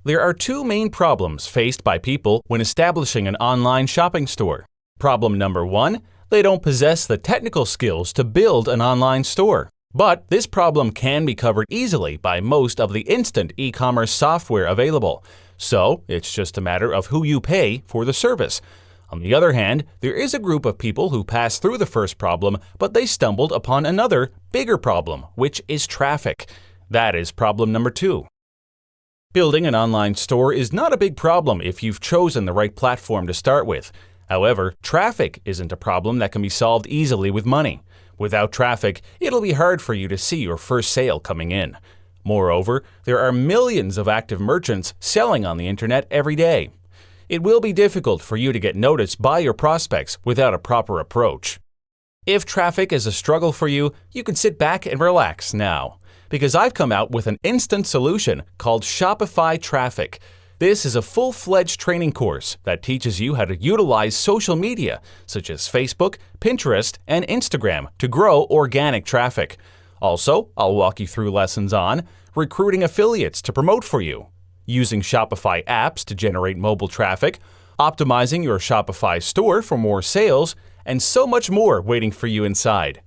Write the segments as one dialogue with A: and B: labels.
A: There are two main problems faced by people when establishing an online shopping store. Problem number one, they don't possess the technical skills to build an online store. But this problem can be covered easily by most of the instant e-commerce software available, so it's just a matter of who you pay for the service. On the other hand, there is a group of people who passed through the first problem, but they stumbled upon another, bigger problem, which is traffic. That is problem number two. Building an online store is not a big problem if you've chosen the right platform to start with. However, traffic isn't a problem that can be solved easily with money. Without traffic, it'll be hard for you to see your first sale coming in. Moreover, there are millions of active merchants selling on the internet every day. It will be difficult for you to get noticed by your prospects without a proper approach. If traffic is a struggle for you, you can sit back and relax now, because I've come out with an instant solution called Shopify Traffic. This is a full-fledged training course that teaches you how to utilize social media, such as Facebook, Pinterest, and Instagram, to grow organic traffic. Also, I'll walk you through lessons on recruiting affiliates to promote for you, using Shopify apps to generate mobile traffic, optimizing your Shopify store for more sales, and so much more waiting for you inside.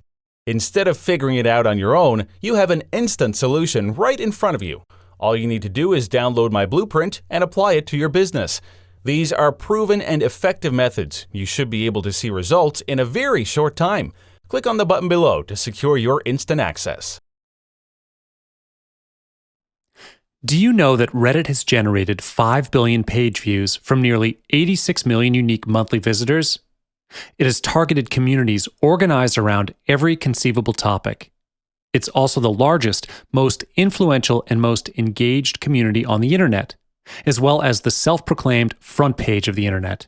A: Instead of figuring it out on your own, you have an instant solution right in front of you. All you need to do is download my blueprint and apply it to your business. These are proven and effective methods. You should be able to see results in a very short time. Click on the button below to secure your instant access.
B: Do you know that Reddit has generated 5 billion page views from nearly 86 million unique monthly visitors? It has targeted communities organized around every conceivable topic. It's also the largest, most influential, and most engaged community on the internet, as well as the self-proclaimed front page of the internet.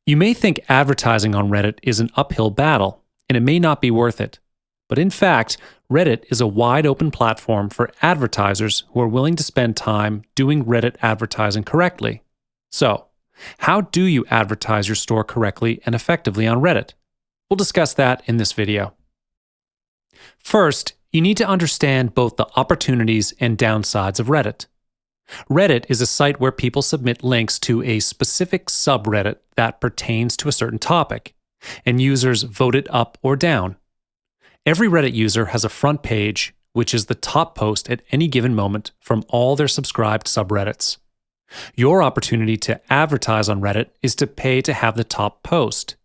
B: You may think advertising on Reddit is an uphill battle, and it may not be worth it. But in fact, Reddit is a wide-open platform for advertisers who are willing to spend time doing Reddit advertising correctly. So, how do you advertise your store correctly and effectively on Reddit? We'll discuss that in this video. First, you need to understand both the opportunities and downsides of Reddit. Reddit is a site where people submit links to a specific subreddit that pertains to a certain topic, and users vote it up or down. Every Reddit user has a front page, which is the top post at any given moment from all their subscribed subreddits. Your opportunity to advertise on Reddit is to pay to have the top post.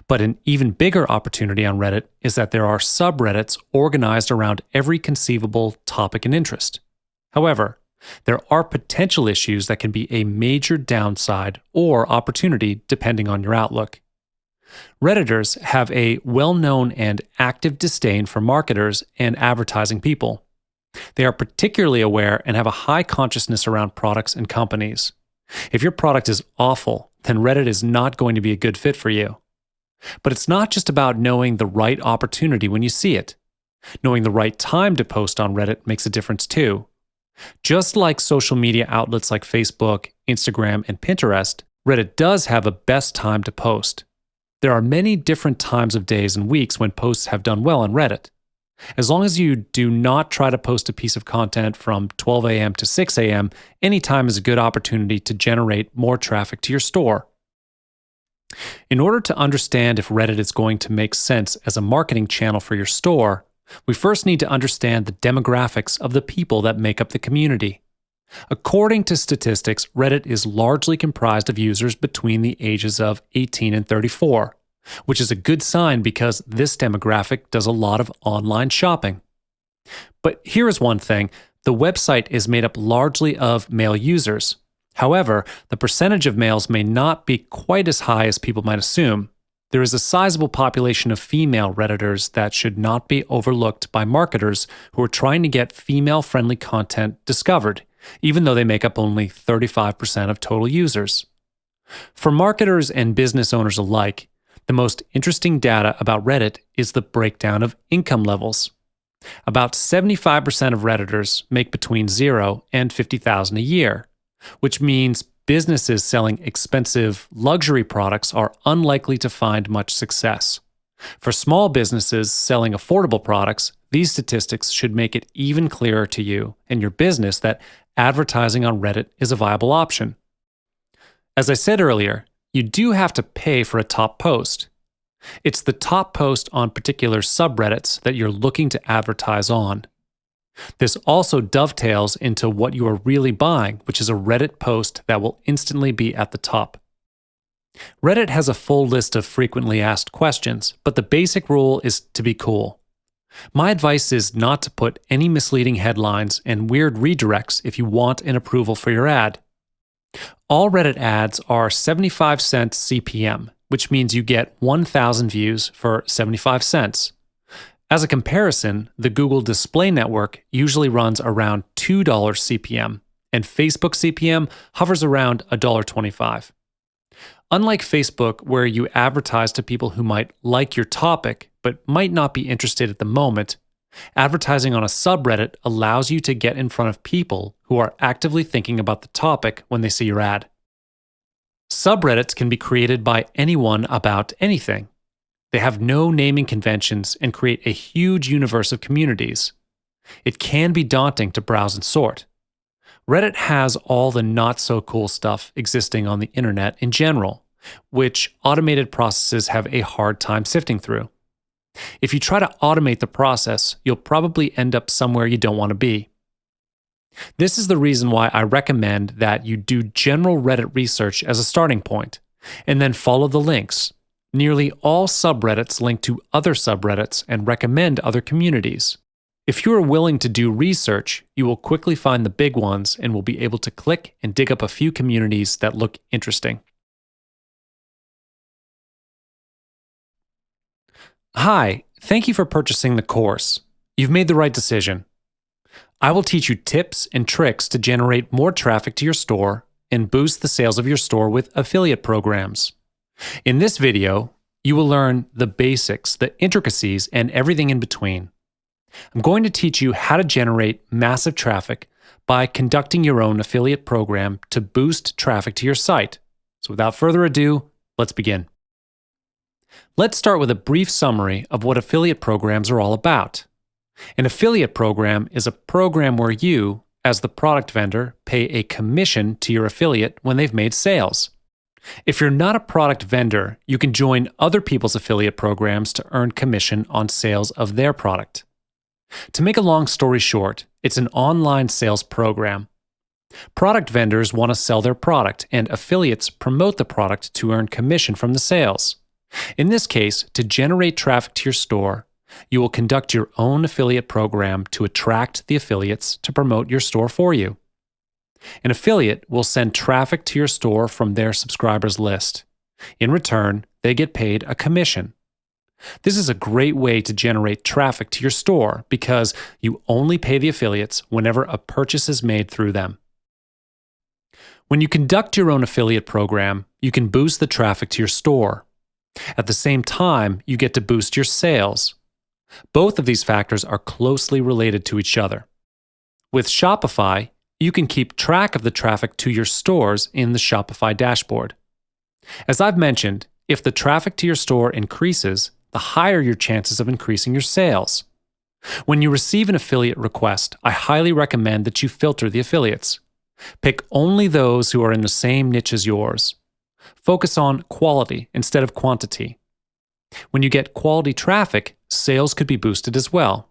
B: But an even bigger opportunity on Reddit is that there are subreddits organized around every conceivable topic and interest. However, there are potential issues that can be a major downside or opportunity depending on your outlook. Redditors have a well-known and active disdain for marketers and advertising people. They are particularly aware and have a high consciousness around products and companies. If your product is awful, then Reddit is not going to be a good fit for you. But it's not just about knowing the right opportunity when you see it. Knowing the right time to post on Reddit makes a difference too. Just like social media outlets like Facebook, Instagram, and Pinterest, Reddit does have a best time to post. There are many different times of days and weeks when posts have done well on Reddit. As long as you do not try to post a piece of content from 12 a.m. to 6 a.m., any time is a good opportunity to generate more traffic to your store. In order to understand if Reddit is going to make sense as a marketing channel for your store, we first need to understand the demographics of the people that make up the community. According to statistics, Reddit is largely comprised of users between the ages of 18 and 34, which is a good sign because this demographic does a lot of online shopping. But here is one thing, the website is made up largely of male users. However, the percentage of males may not be quite as high as people might assume. There is a sizable population of female Redditors that should not be overlooked by marketers who are trying to get female-friendly content discovered, even though they make up only 35% of total users. For marketers and business owners alike, the most interesting data about Reddit is the breakdown of income levels. About 75% of Redditors make between $0 and $50,000 a year, which means businesses selling expensive luxury products are unlikely to find much success. For small businesses selling affordable products, these statistics should make it even clearer to you and your business that advertising on Reddit is a viable option. As I said earlier, you do have to pay for a top post. It's the top post on particular subreddits that you're looking to advertise on. This also dovetails into what you are really buying, which is a Reddit post that will instantly be at the top. Reddit has a full list of frequently asked questions, but the basic rule is to be cool. My advice is not to put any misleading headlines and weird redirects if you want an approval for your ad. All Reddit ads are 75 cents CPM, which means you get 1,000 views for 75 cents. As a comparison, the Google Display Network usually runs around $2 CPM, and Facebook CPM hovers around $1.25. Unlike Facebook, where you advertise to people who might like your topic but might not be interested at the moment, advertising on a subreddit allows you to get in front of people who are actively thinking about the topic when they see your ad. Subreddits can be created by anyone about anything. They have no naming conventions and create a huge universe of communities. It can be daunting to browse and sort. Reddit has all the not-so-cool stuff existing on the internet in general, which automated processes have a hard time sifting through. If you try to automate the process, you'll probably end up somewhere you don't want to be. This is the reason why I recommend that you do general Reddit research as a starting point, and then follow the links. Nearly all subreddits link to other subreddits and recommend other communities. If you are willing to do research, you will quickly find the big ones and will be able to click and dig up a few communities that look interesting. Hi, thank you for purchasing the course. You've made the right decision. I will teach you tips and tricks to generate more traffic to your store and boost the sales of your store with affiliate programs. In this video, you will learn the basics, the intricacies, and everything in between. I'm going to teach you how to generate massive traffic by conducting your own affiliate program to boost traffic to your site. So without further ado, let's begin. Let's start with a brief summary of what affiliate programs are all about. An affiliate program is a program where you, as the product vendor, pay a commission to your affiliate when they've made sales. If you're not a product vendor, you can join other people's affiliate programs to earn commission on sales of their product. To make a long story short, it's an online sales program. Product vendors want to sell their product, and affiliates promote the product to earn commission from the sales. In this case, to generate traffic to your store, you will conduct your own affiliate program to attract the affiliates to promote your store for you. An affiliate will send traffic to your store from their subscribers list. In return, they get paid a commission. This is a great way to generate traffic to your store because you only pay the affiliates whenever a purchase is made through them. When you conduct your own affiliate program, you can boost the traffic to your store. At the same time, you get to boost your sales. Both of these factors are closely related to each other. With Shopify, you can keep track of the traffic to your stores in the Shopify dashboard. As I've mentioned, if the traffic to your store increases, the higher your chances of increasing your sales. When you receive an affiliate request, I highly recommend that you filter the affiliates. Pick only those who are in the same niche as yours. Focus on quality instead of quantity. When you get quality traffic, sales could be boosted as well.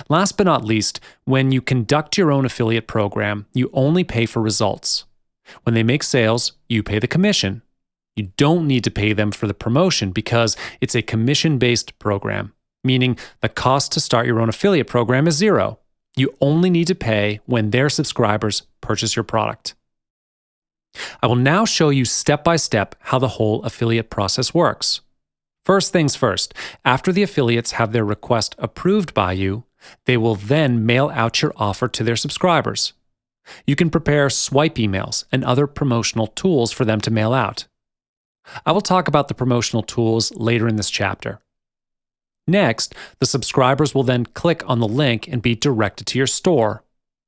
B: Last but not least, when you conduct your own affiliate program, you only pay for results. When they make sales, you pay the commission. You don't need to pay them for the promotion because it's a commission-based program, meaning the cost to start your own affiliate program is zero. You only need to pay when their subscribers purchase your product. I will now show you step by step how the whole affiliate process works. First things first, after the affiliates have their request approved by you, they will then mail out your offer to their subscribers. You can prepare swipe emails and other promotional tools for them to mail out. I will talk about the promotional tools later in this chapter. Next, the subscribers will then click on the link and be directed to your store.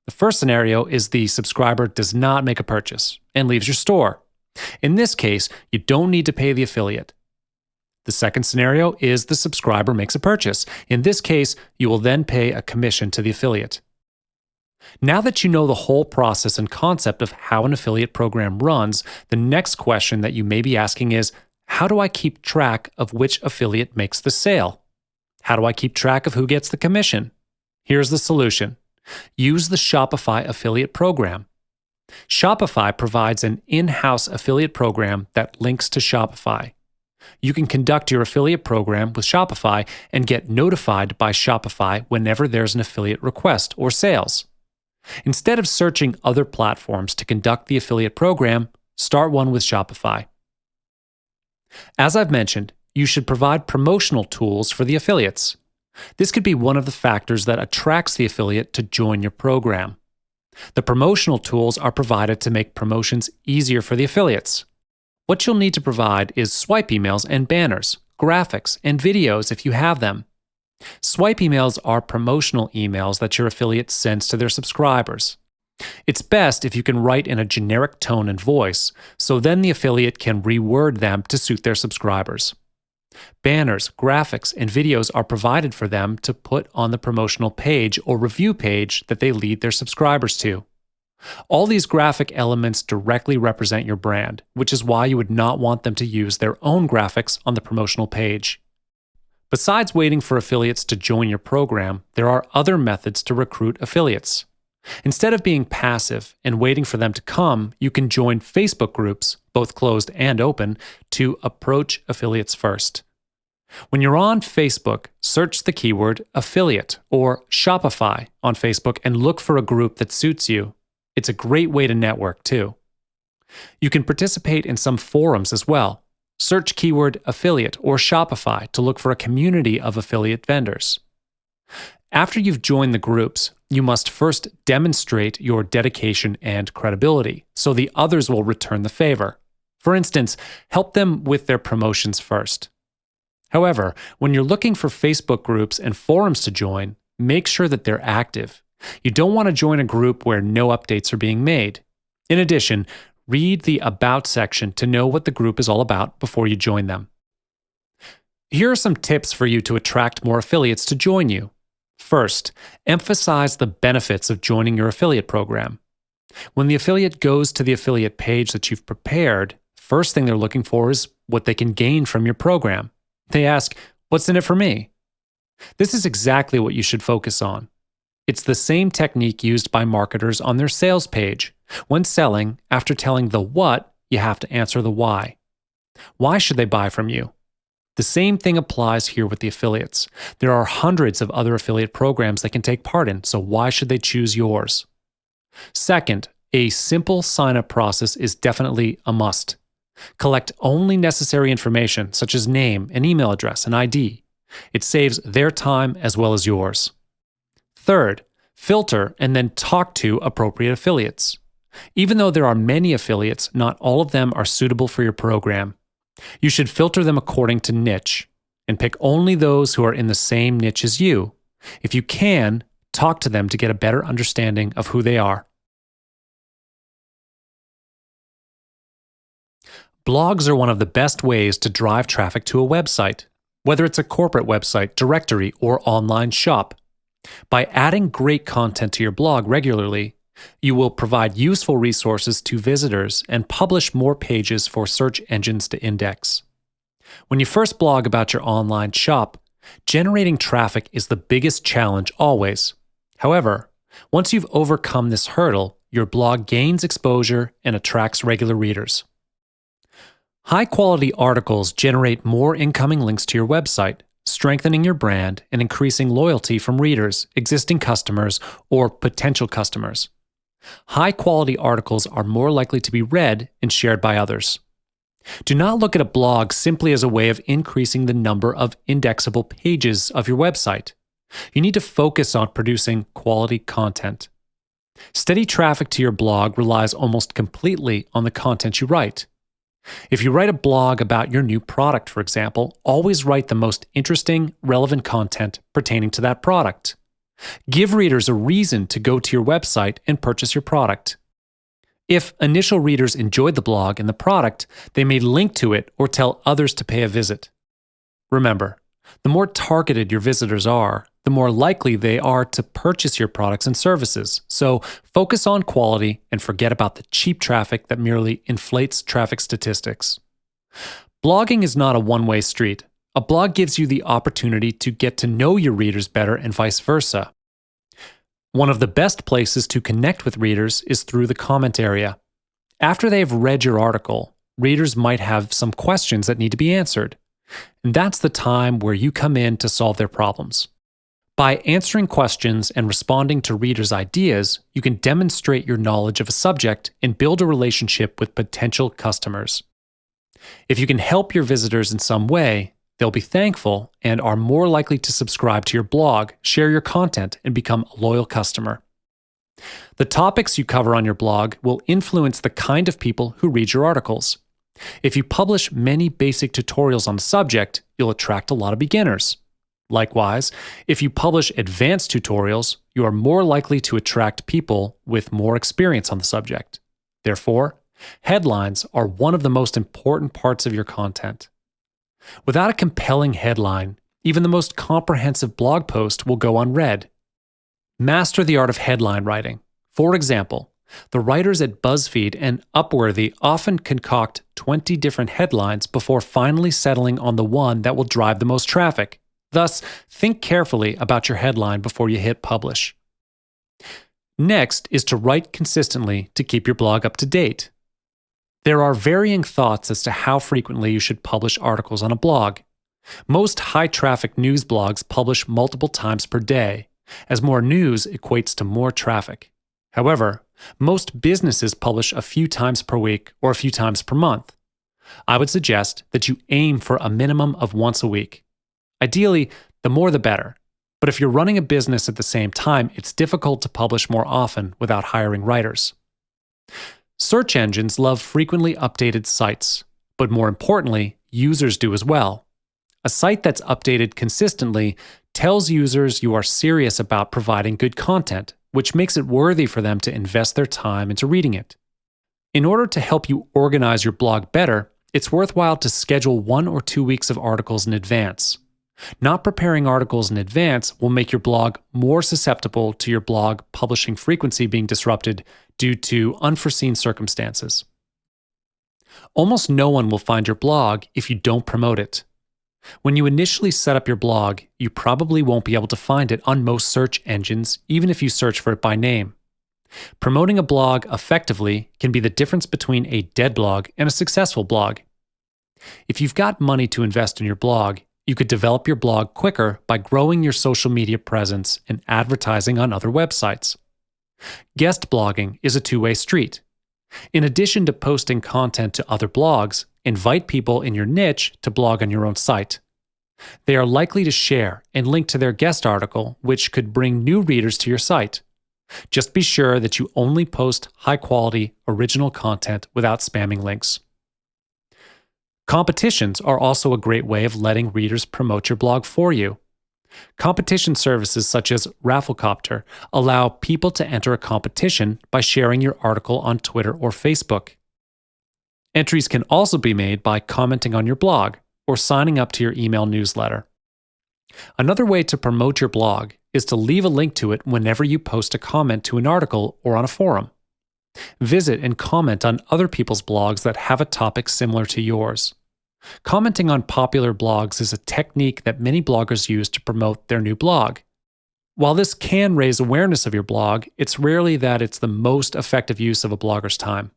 B: The first scenario is the subscriber does not make a purchase and leaves your store. In this case, you don't need to pay the affiliate. The The second scenario is the subscriber makes a purchase. In this case, you will then pay a commission to the affiliate. Now that you know the whole process and concept of how an affiliate program runs, the next question that you may be asking is, how do I keep track of which affiliate makes the sale? How do I keep track of who gets the commission? Here's the solution. Use the Shopify affiliate program. Shopify provides an in-house affiliate program that links to Shopify. You can conduct your affiliate program with Shopify and get notified by Shopify whenever there's an affiliate request or sales. Instead of searching other platforms to conduct the affiliate program, start one with Shopify. As I've mentioned, you should provide promotional tools for the affiliates. This could be one of the factors that attracts the affiliate to join your program. The promotional tools are provided to make promotions easier for the affiliates. What you'll need to provide is swipe emails and banners, graphics, and videos if you have them. Swipe emails are promotional emails that your affiliate sends to their subscribers. It's best if you can write in a generic tone and voice, so then the affiliate can reword them to suit their subscribers. Banners, graphics, and videos are provided for them to put on the promotional page or review page that they lead their subscribers to. All these graphic elements directly represent your brand, which is why you would not want them to use their own graphics on the promotional page. Besides waiting for affiliates to join your program, there are other methods to recruit affiliates. Instead of being passive and waiting for them to come, you can join Facebook groups, both closed and open, to approach affiliates first. When you're on Facebook, search the keyword affiliate or Shopify on Facebook and look for a group that suits you. It's a great way to network too. You can participate in some forums as well. Search keyword affiliate or Shopify to look for a community of affiliate vendors. After you've joined the groups, you must first demonstrate your dedication and credibility, so the others will return the favor. For instance, help them with their promotions first. However, when you're looking for Facebook groups and forums to join, make sure that they're active. You don't want to join a group where no updates are being made. In addition, read the About section to know what the group is all about before you join them. Here are some tips for you to attract more affiliates to join you. First, emphasize the benefits of joining your affiliate program. When the affiliate goes to the affiliate page that you've prepared, first thing they're looking for is what they can gain from your program. They ask, "What's in it for me?" This is exactly what you should focus on. It's the same technique used by marketers on their sales page. When selling, after telling the what, you have to answer the why. Why should they buy from you? The same thing applies here with the affiliates. There are hundreds of other affiliate programs they can take part in, so why should they choose yours? Second, a simple sign-up process is definitely a must. Collect only necessary information, such as name, an email address, and ID. It saves their time as well as yours. Third, filter and then talk to appropriate affiliates. Even though there are many affiliates, not all of them are suitable for your program. You should filter them according to niche and pick only those who are in the same niche as you. If you can, talk to them to get a better understanding of who they are. Blogs are one of the best ways to drive traffic to a website, whether it's a corporate website, directory, or online shop. By adding great content to your blog regularly, you will provide useful resources to visitors and publish more pages for search engines to index. When you first blog about your online shop, generating traffic is the biggest challenge always. However, once you've overcome this hurdle, your blog gains exposure and attracts regular readers. High-quality articles generate more incoming links to your website, strengthening your brand and increasing loyalty from readers, existing customers, or potential customers. High-quality articles are more likely to be read and shared by others. Do not look at a blog simply as a way of increasing the number of indexable pages of your website. You need to focus on producing quality content. Steady traffic to your blog relies almost completely on the content you write. If you write a blog about your new product, for example, always write the most interesting, relevant content pertaining to that product. Give readers a reason to go to your website and purchase your product. If initial readers enjoyed the blog and the product, they may link to it or tell others to pay a visit. Remember, the more targeted your visitors are, the more likely they are to purchase your products and services. So focus on quality and forget about the cheap traffic that merely inflates traffic statistics. Blogging is not a one-way street. A blog gives you the opportunity to get to know your readers better and vice versa. One of the best places to connect with readers is through the comment area. After they've read your article, readers might have some questions that need to be answered. And that's the time where you come in to solve their problems. By answering questions and responding to readers' ideas, you can demonstrate your knowledge of a subject and build a relationship with potential customers. If you can help your visitors in some way, they'll be thankful and are more likely to subscribe to your blog, share your content, and become a loyal customer. The topics you cover on your blog will influence the kind of people who read your articles. If you publish many basic tutorials on the subject, you'll attract a lot of beginners. Likewise, if you publish advanced tutorials, you are more likely to attract people with more experience on the subject. Therefore, headlines are one of the most important parts of your content. Without a compelling headline, even the most comprehensive blog post will go unread. Master the art of headline writing. For example, the writers at BuzzFeed and Upworthy often concoct 20 different headlines before finally settling on the one that will drive the most traffic. Thus, think carefully about your headline before you hit publish. Next is to write consistently to keep your blog up to date. There are varying thoughts as to how frequently you should publish articles on a blog. Most high-traffic news blogs publish multiple times per day, as more news equates to more traffic. However, most businesses publish a few times per week or a few times per month. I would suggest that you aim for a minimum of once a week. Ideally, the more the better. But if you're running a business at the same time, it's difficult to publish more often without hiring writers. Search engines love frequently updated sites, but more importantly, users do as well. A site that's updated consistently tells users you are serious about providing good content, which makes it worthy for them to invest their time into reading it. In order to help you organize your blog better, it's worthwhile to schedule 1 or 2 weeks of articles in advance. Not preparing articles in advance will make your blog more susceptible to your blog publishing frequency being disrupted due to unforeseen circumstances. Almost no one will find your blog if you don't promote it. When you initially set up your blog, you probably won't be able to find it on most search engines, even if you search for it by name. Promoting a blog effectively can be the difference between a dead blog and a successful blog. If you've got money to invest in your blog, you could develop your blog quicker by growing your social media presence and advertising on other websites. Guest blogging is a two-way street. In addition to posting content to other blogs, invite people in your niche to blog on your own site. They are likely to share and link to their guest article, which could bring new readers to your site. Just be sure that you only post high-quality, original content without spamming links. Competitions are also a great way of letting readers promote your blog for you. Competition services such as Rafflecopter allow people to enter a competition by sharing your article on Twitter or Facebook. Entries can also be made by commenting on your blog or signing up to your email newsletter. Another way to promote your blog is to leave a link to it whenever you post a comment to an article or on a forum. Visit and comment on other people's blogs that have a topic similar to yours. Commenting on popular blogs is a technique that many bloggers use to promote their new blog. While this can raise awareness of your blog, it's rarely that it's the most effective use of a blogger's time.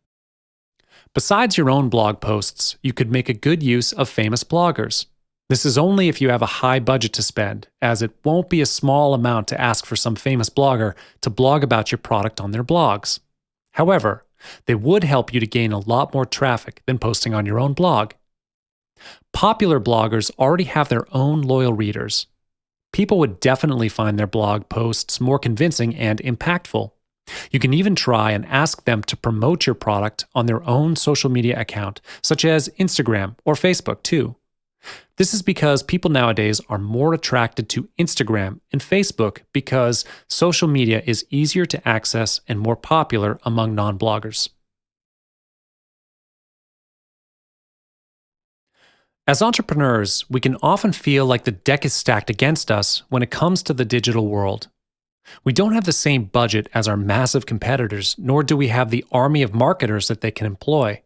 B: Besides your own blog posts, you could make a good use of famous bloggers. This is only if you have a high budget to spend, as it won't be a small amount to ask for some famous blogger to blog about your product on their blogs. However, they would help you to gain a lot more traffic than posting on your own blog. Popular bloggers already have their own loyal readers. People would definitely find their blog posts more convincing and impactful. You can even try and ask them to promote your product on their own social media account, such as Instagram or Facebook too. This is because people nowadays are more attracted to Instagram and Facebook because social media is easier to access and more popular among non-bloggers. As entrepreneurs, we can often feel like the deck is stacked against us when it comes to the digital world. We don't have the same budget as our massive competitors, nor do we have the army of marketers that they can employ.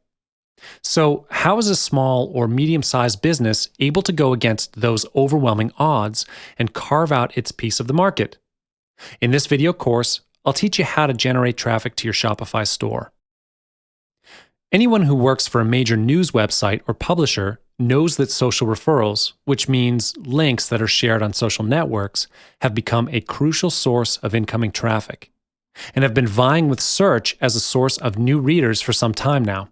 B: So, how is a small or medium sized business able to go against those overwhelming odds and carve out its piece of the market? In this video course, I'll teach you how to generate traffic to your Shopify store. Anyone who works for a major news website or publisher knows that social referrals, which means links that are shared on social networks, have become a crucial source of incoming traffic and have been vying with search as a source of new readers for some time now.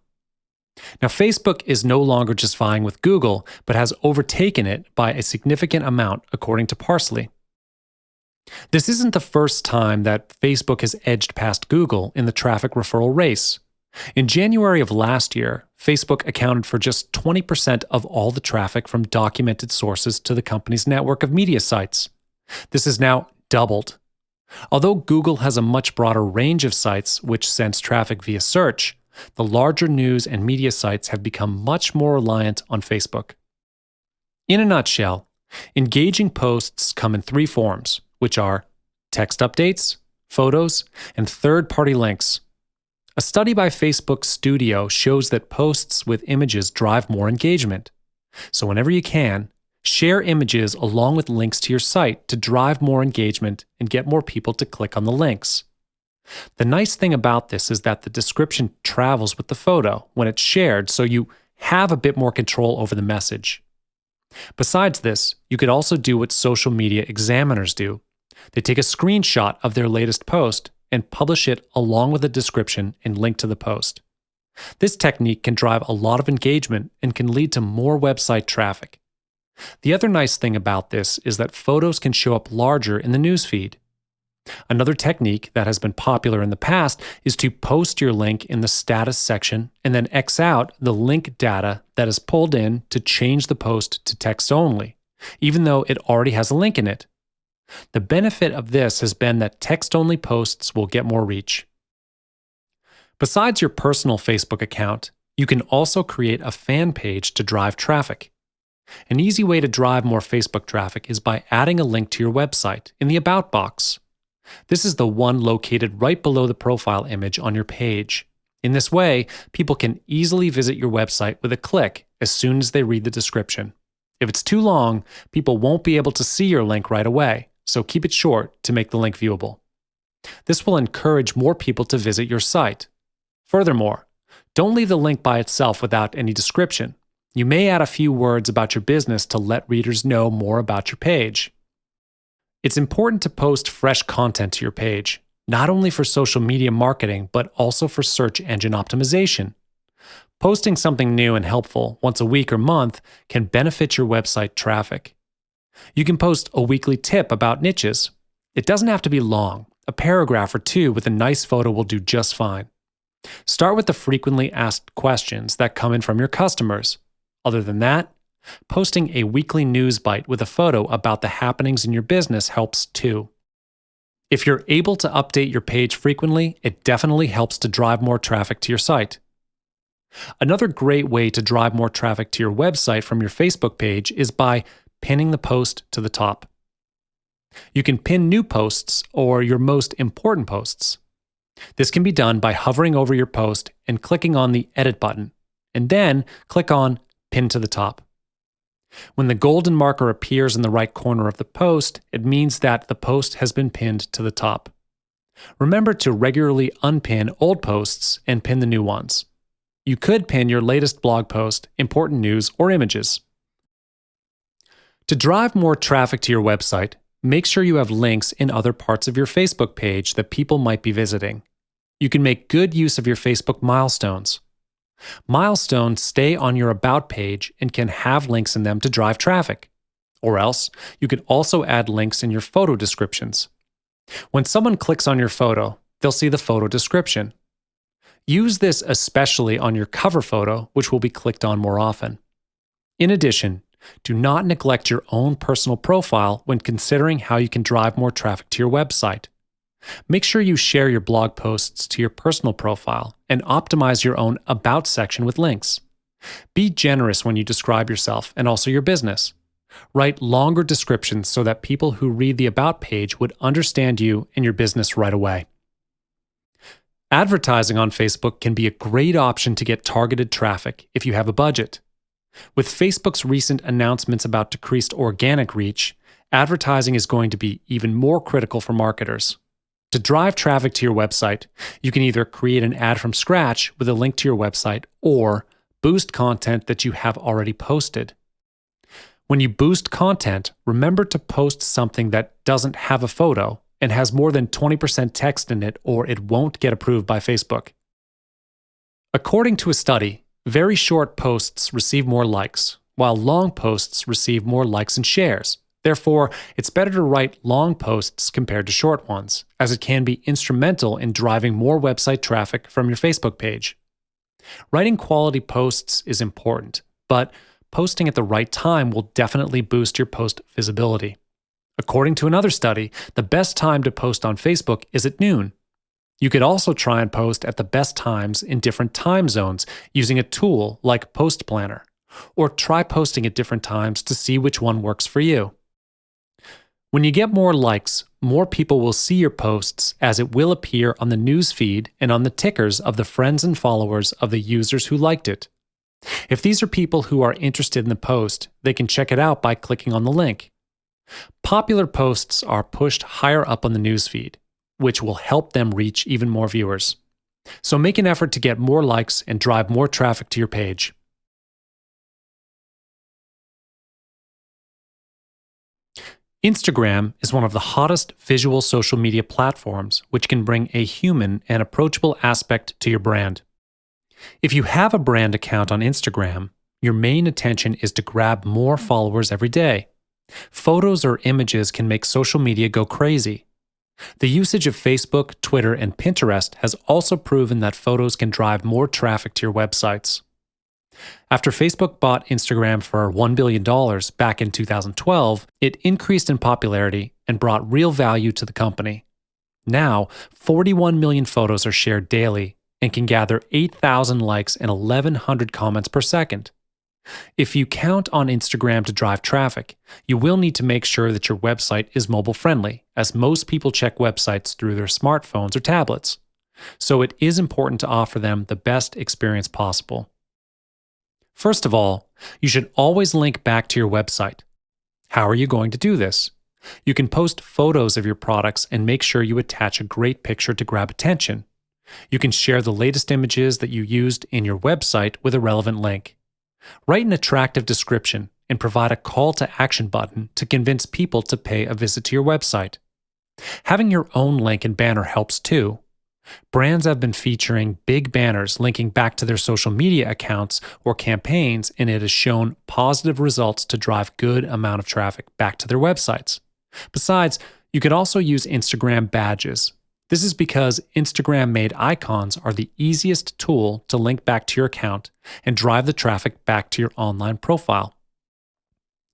B: Now, Facebook is no longer just vying with Google, but has overtaken it by a significant amount, according to Parsley. This isn't the first time that Facebook has edged past Google in the traffic referral race. In January of last year, Facebook accounted for just 20% of all the traffic from documented sources to the company's network of media sites. This has now doubled. Although Google has a much broader range of sites which sends traffic via search, the larger news and media sites have become much more reliant on Facebook. In a nutshell, engaging posts come in three forms, which are text updates, photos, and third-party links. A study by Facebook Studio shows that posts with images drive more engagement. So whenever you can, share images along with links to your site to drive more engagement and get more people to click on the links. The nice thing about this is that the description travels with the photo when it's shared, so you have a bit more control over the message. Besides this, you could also do what social media examiners do. They take a screenshot of their latest post and publish it along with a description and link to the post. This technique can drive a lot of engagement and can lead to more website traffic. The other nice thing about this is that photos can show up larger in the newsfeed. Another technique that has been popular in the past is to post your link in the status section and then X out the link data that is pulled in to change the post to text only, even though it already has a link in it. The benefit of this has been that text-only posts will get more reach. Besides your personal Facebook account, you can also create a fan page to drive traffic. An easy way to drive more Facebook traffic is by adding a link to your website in the About box. This is the one located right below the profile image on your page. In this way, people can easily visit your website with a click as soon as they read the description. If it's too long, people won't be able to see your link right away. So keep it short to make the link viewable. This will encourage more people to visit your site. Furthermore, don't leave the link by itself without any description. You may add a few words about your business to let readers know more about your page. It's important to post fresh content to your page, not only for social media marketing, but also for search engine optimization. Posting something new and helpful once a week or month can benefit your website traffic. You can post a weekly tip about niches. It doesn't have to be long. A paragraph or two with a nice photo will do just fine. Start with the frequently asked questions that come in from your customers. Other than that, posting a weekly news bite with a photo about the happenings in your business helps too. If you're able to update your page frequently, it definitely helps to drive more traffic to your site. Another great way to drive more traffic to your website from your Facebook page is by pinning the post to the top. You can pin new posts or your most important posts. This can be done by hovering over your post and clicking on the Edit button, and then click on Pin to the top. When the golden marker appears in the right corner of the post, it means that the post has been pinned to the top. Remember to regularly unpin old posts and pin the new ones. You could pin your latest blog post, important news, or images. To drive more traffic to your website, make sure you have links in other parts of your Facebook page that people might be visiting. You can make good use of your Facebook milestones. Milestones stay on your About page and can have links in them to drive traffic. Or else, you could also add links in your photo descriptions. When someone clicks on your photo, they'll see the photo description. Use this especially on your cover photo, which will be clicked on more often. In addition, do not neglect your own personal profile when considering how you can drive more traffic to your website. Make sure you share your blog posts to your personal profile and optimize your own About section with links. Be generous when you describe yourself and also your business. Write longer descriptions so that people who read the About page would understand you and your business right away. Advertising on Facebook can be a great option to get targeted traffic if you have a budget. With Facebook's recent announcements about decreased organic reach, advertising is going to be even more critical for marketers. To drive traffic to your website, you can either create an ad from scratch with a link to your website or boost content that you have already posted. When you boost content, remember to post something that doesn't have a photo and has more than 20% text in it, or it won't get approved by Facebook. According to a study, very short posts receive more likes, while long posts receive more likes and shares. Therefore, it's better to write long posts compared to short ones, as it can be instrumental in driving more website traffic from your Facebook page. Writing quality posts is important, but posting at the right time will definitely boost your post visibility. According to another study, the best time to post on Facebook is at noon. You could also try and post at the best times in different time zones using a tool like Post Planner, or try posting at different times to see which one works for you. When you get more likes, more people will see your posts as it will appear on the news feed and on the tickers of the friends and followers of the users who liked it. If these are people who are interested in the post, they can check it out by clicking on the link. Popular posts are pushed higher up on the newsfeed, which will help them reach even more viewers. So make an effort to get more likes and drive more traffic to your page. Instagram is one of the hottest visual social media platforms, which can bring a human and approachable aspect to your brand. If you have a brand account on Instagram, your main attention is to grab more followers every day. Photos or images can make social media go crazy. The usage of Facebook, Twitter, and Pinterest has also proven that photos can drive more traffic to your websites. After Facebook bought Instagram for $1 billion back in 2012, it increased in popularity and brought real value to the company. Now, 41 million photos are shared daily and can gather 8,000 likes and 1,100 comments per second. If you count on Instagram to drive traffic, you will need to make sure that your website is mobile friendly, as most people check websites through their smartphones or tablets. So it is important to offer them the best experience possible. First of all, you should always link back to your website. How are you going to do this? You can post photos of your products and make sure you attach a great picture to grab attention. You can share the latest images that you used in your website with a relevant link. Write an attractive description and provide a call to action button to convince people to pay a visit to your website. Having your own link and banner helps too. Brands have been featuring big banners linking back to their social media accounts or campaigns, and it has shown positive results to drive good amount of traffic back to their websites. Besides, you can also use Instagram badges. This is because Instagram-made icons are the easiest tool to link back to your account and drive the traffic back to your online profile.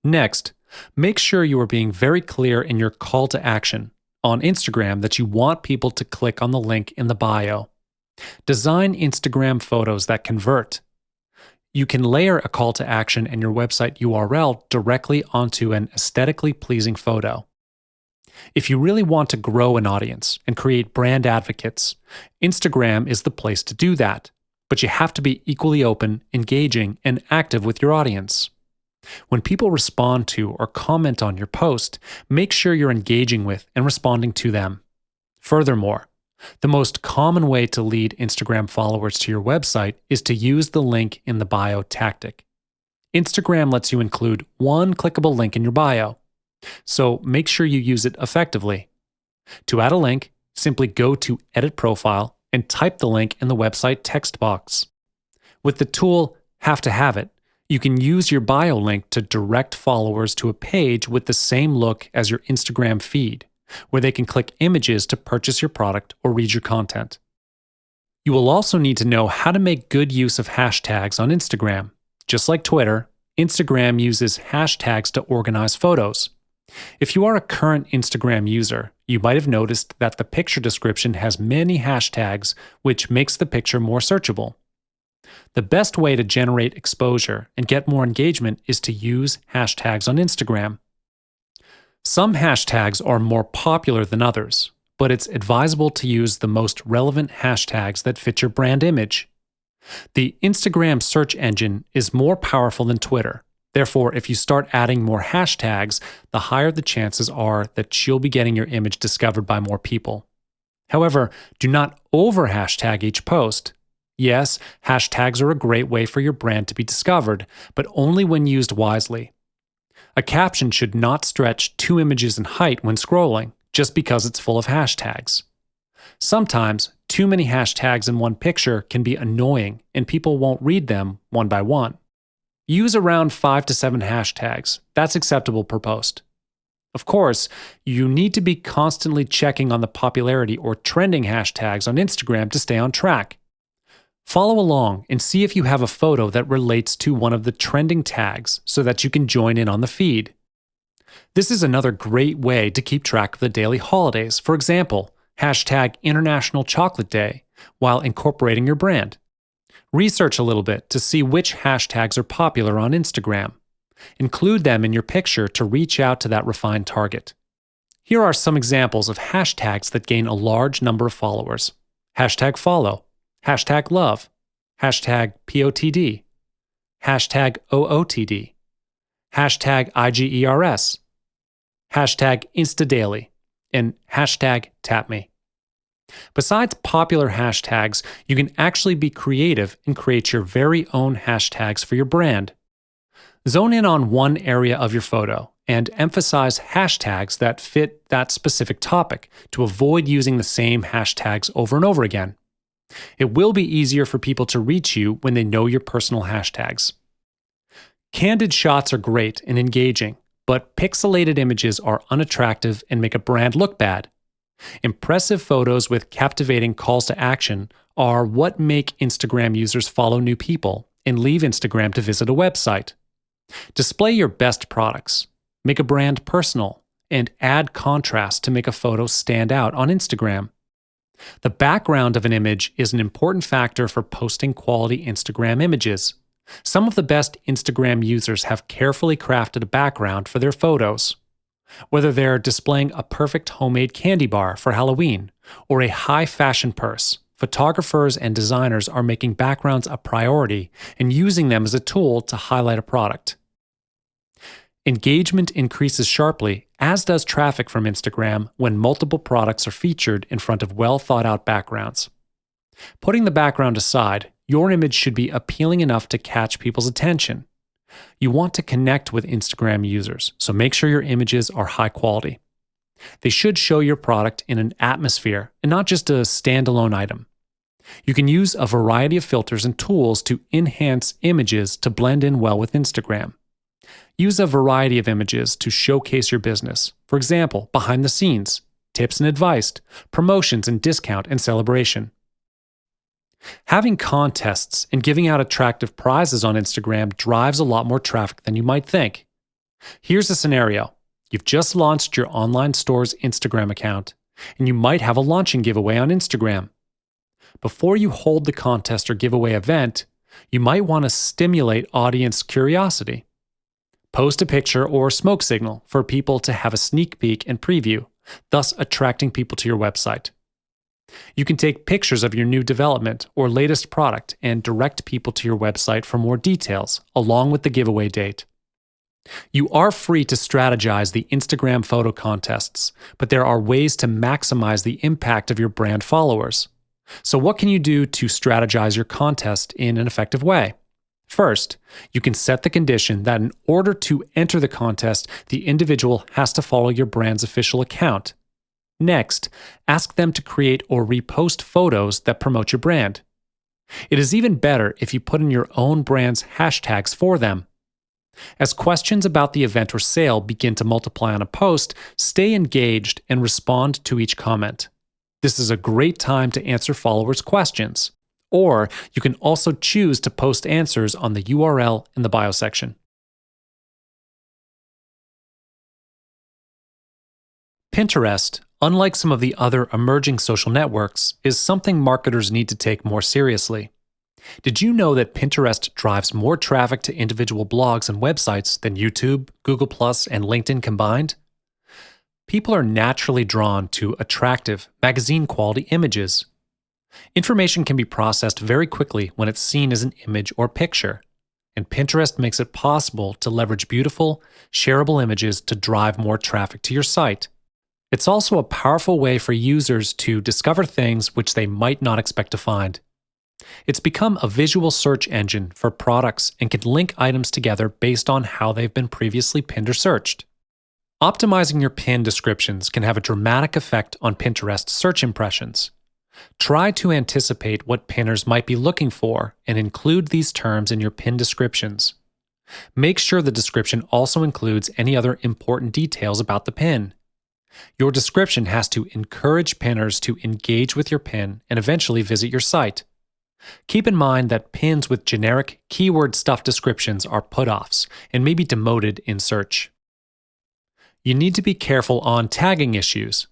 B: Next, make sure you are being very clear in your call to action on Instagram that you want people to click on the link in the bio. Design Instagram photos that convert. You can layer a call to action and your website URL directly onto an aesthetically pleasing photo. If you really want to grow an audience and create brand advocates, Instagram is the place to do that, but you have to be equally open, engaging, and active with your audience. When people respond to or comment on your post, make sure you're engaging with and responding to them. Furthermore, the most common way to lead Instagram followers to your website is to use the link in the bio tactic. Instagram lets you include one clickable link in your bio, so make sure you use it effectively. To add a link, simply go to Edit Profile and type the link in the website text box. With the tool Have to Have It, you can use your bio link to direct followers to a page with the same look as your Instagram feed, where they can click images to purchase your product or read your content. You will also need to know how to make good use of hashtags on Instagram. Just like Twitter, Instagram uses hashtags to organize photos. If you are a current Instagram user, you might have noticed that the picture description has many hashtags, which makes the picture more searchable. The best way to generate exposure and get more engagement is to use hashtags on Instagram. Some hashtags are more popular than others, but it's advisable to use the most relevant hashtags that fit your brand image. The Instagram search engine is more powerful than Twitter. Therefore, if you start adding more hashtags, the higher the chances are that you'll be getting your image discovered by more people. However, do not over-hashtag each post. Yes, hashtags are a great way for your brand to be discovered, but only when used wisely. A caption should not stretch 2 images in height when scrolling, just because it's full of hashtags. Sometimes, too many hashtags in one picture can be annoying, and people won't read them one by one. Use around 5 to 7 hashtags. That's acceptable per post. Of course, you need to be constantly checking on the popularity or trending hashtags on Instagram to stay on track. Follow along and see if you have a photo that relates to one of the trending tags so that you can join in on the feed. This is another great way to keep track of the daily holidays. For example, hashtag International Chocolate Day while incorporating your brand. Research a little bit to see which hashtags are popular on Instagram. Include them in your picture to reach out to that refined target. Here are some examples of hashtags that gain a large number of followers. Hashtag follow, hashtag love, hashtag POTD, hashtag OOTD, hashtag IGERS, hashtag InstaDaily, and hashtag TapMe. Besides popular hashtags, you can actually be creative and create your very own hashtags for your brand. Zone in on one area of your photo and emphasize hashtags that fit that specific topic to avoid using the same hashtags over and over again. It will be easier for people to reach you when they know your personal hashtags. Candid shots are great and engaging, but pixelated images are unattractive and make a brand look bad. Impressive photos with captivating calls to action are what make Instagram users follow new people and leave Instagram to visit a website. Display your best products, make a brand personal, and add contrast to make a photo stand out on Instagram. The background of an image is an important factor for posting quality Instagram images. Some of the best Instagram users have carefully crafted a background for their photos. Whether they're displaying a perfect homemade candy bar for Halloween or a high fashion purse, photographers and designers are making backgrounds a priority and using them as a tool to highlight a product. Engagement increases sharply, as does traffic from Instagram when multiple products are featured in front of well-thought-out backgrounds. Putting the background aside, your image should be appealing enough to catch people's attention. You want to connect with Instagram users, so make sure your images are high quality. They should show your product in an atmosphere and not just a standalone item. You can use a variety of filters and tools to enhance images to blend in well with Instagram. Use a variety of images to showcase your business. For example, behind the scenes, tips and advice, promotions and discount and celebration. Having contests and giving out attractive prizes on Instagram drives a lot more traffic than you might think. Here's a scenario. You've just launched your online store's Instagram account, and you might have a launching giveaway on Instagram. Before you hold the contest or giveaway event, you might want to stimulate audience curiosity. Post a picture or smoke signal for people to have a sneak peek and preview, thus attracting people to your website. You can take pictures of your new development or latest product and direct people to your website for more details, along with the giveaway date. You are free to strategize the Instagram photo contests, but there are ways to maximize the impact of your brand followers. So what can you do to strategize your contest in an effective way? First, you can set the condition that in order to enter the contest, the individual has to follow your brand's official account. Next, ask them to create or repost photos that promote your brand. It is even better if you put in your own brand's hashtags for them. As questions about the event or sale begin to multiply on a post, stay engaged and respond to each comment. This is a great time to answer followers' questions. Or you can also choose to post answers on the URL in the bio section. Pinterest, unlike some of the other emerging social networks, is something marketers need to take more seriously. Did you know that Pinterest drives more traffic to individual blogs and websites than YouTube, Google+, and LinkedIn combined? People are naturally drawn to attractive, magazine-quality images. Information can be processed very quickly when it's seen as an image or picture, and Pinterest makes it possible to leverage beautiful, shareable images to drive more traffic to your site. It's also a powerful way for users to discover things which they might not expect to find. It's become a visual search engine for products and can link items together based on how they've been previously pinned or searched. Optimizing your pin descriptions can have a dramatic effect on Pinterest search impressions. Try to anticipate what pinners might be looking for and include these terms in your pin descriptions. Make sure the description also includes any other important details about the pin. Your description has to encourage pinners to engage with your pin and eventually visit your site. Keep in mind that pins with generic, keyword-stuffed descriptions are put-offs and may be demoted in search. You need to be careful on tagging issues.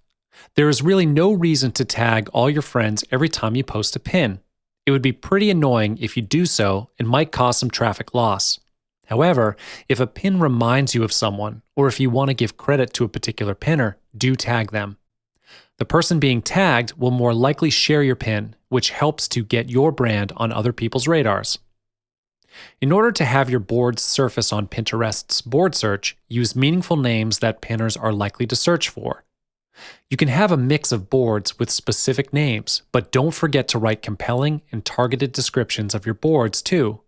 B: There is really no reason to tag all your friends every time you post a pin. It would be pretty annoying if you do so and might cause some traffic loss. However, if a pin reminds you of someone, or if you want to give credit to a particular pinner, do tag them. The person being tagged will more likely share your pin, which helps to get your brand on other people's radars. In order to have your boards surface on Pinterest's board search, use meaningful names that pinners are likely to search for. You can have a mix of boards with specific names, but don't forget to write compelling and targeted descriptions of your boards too.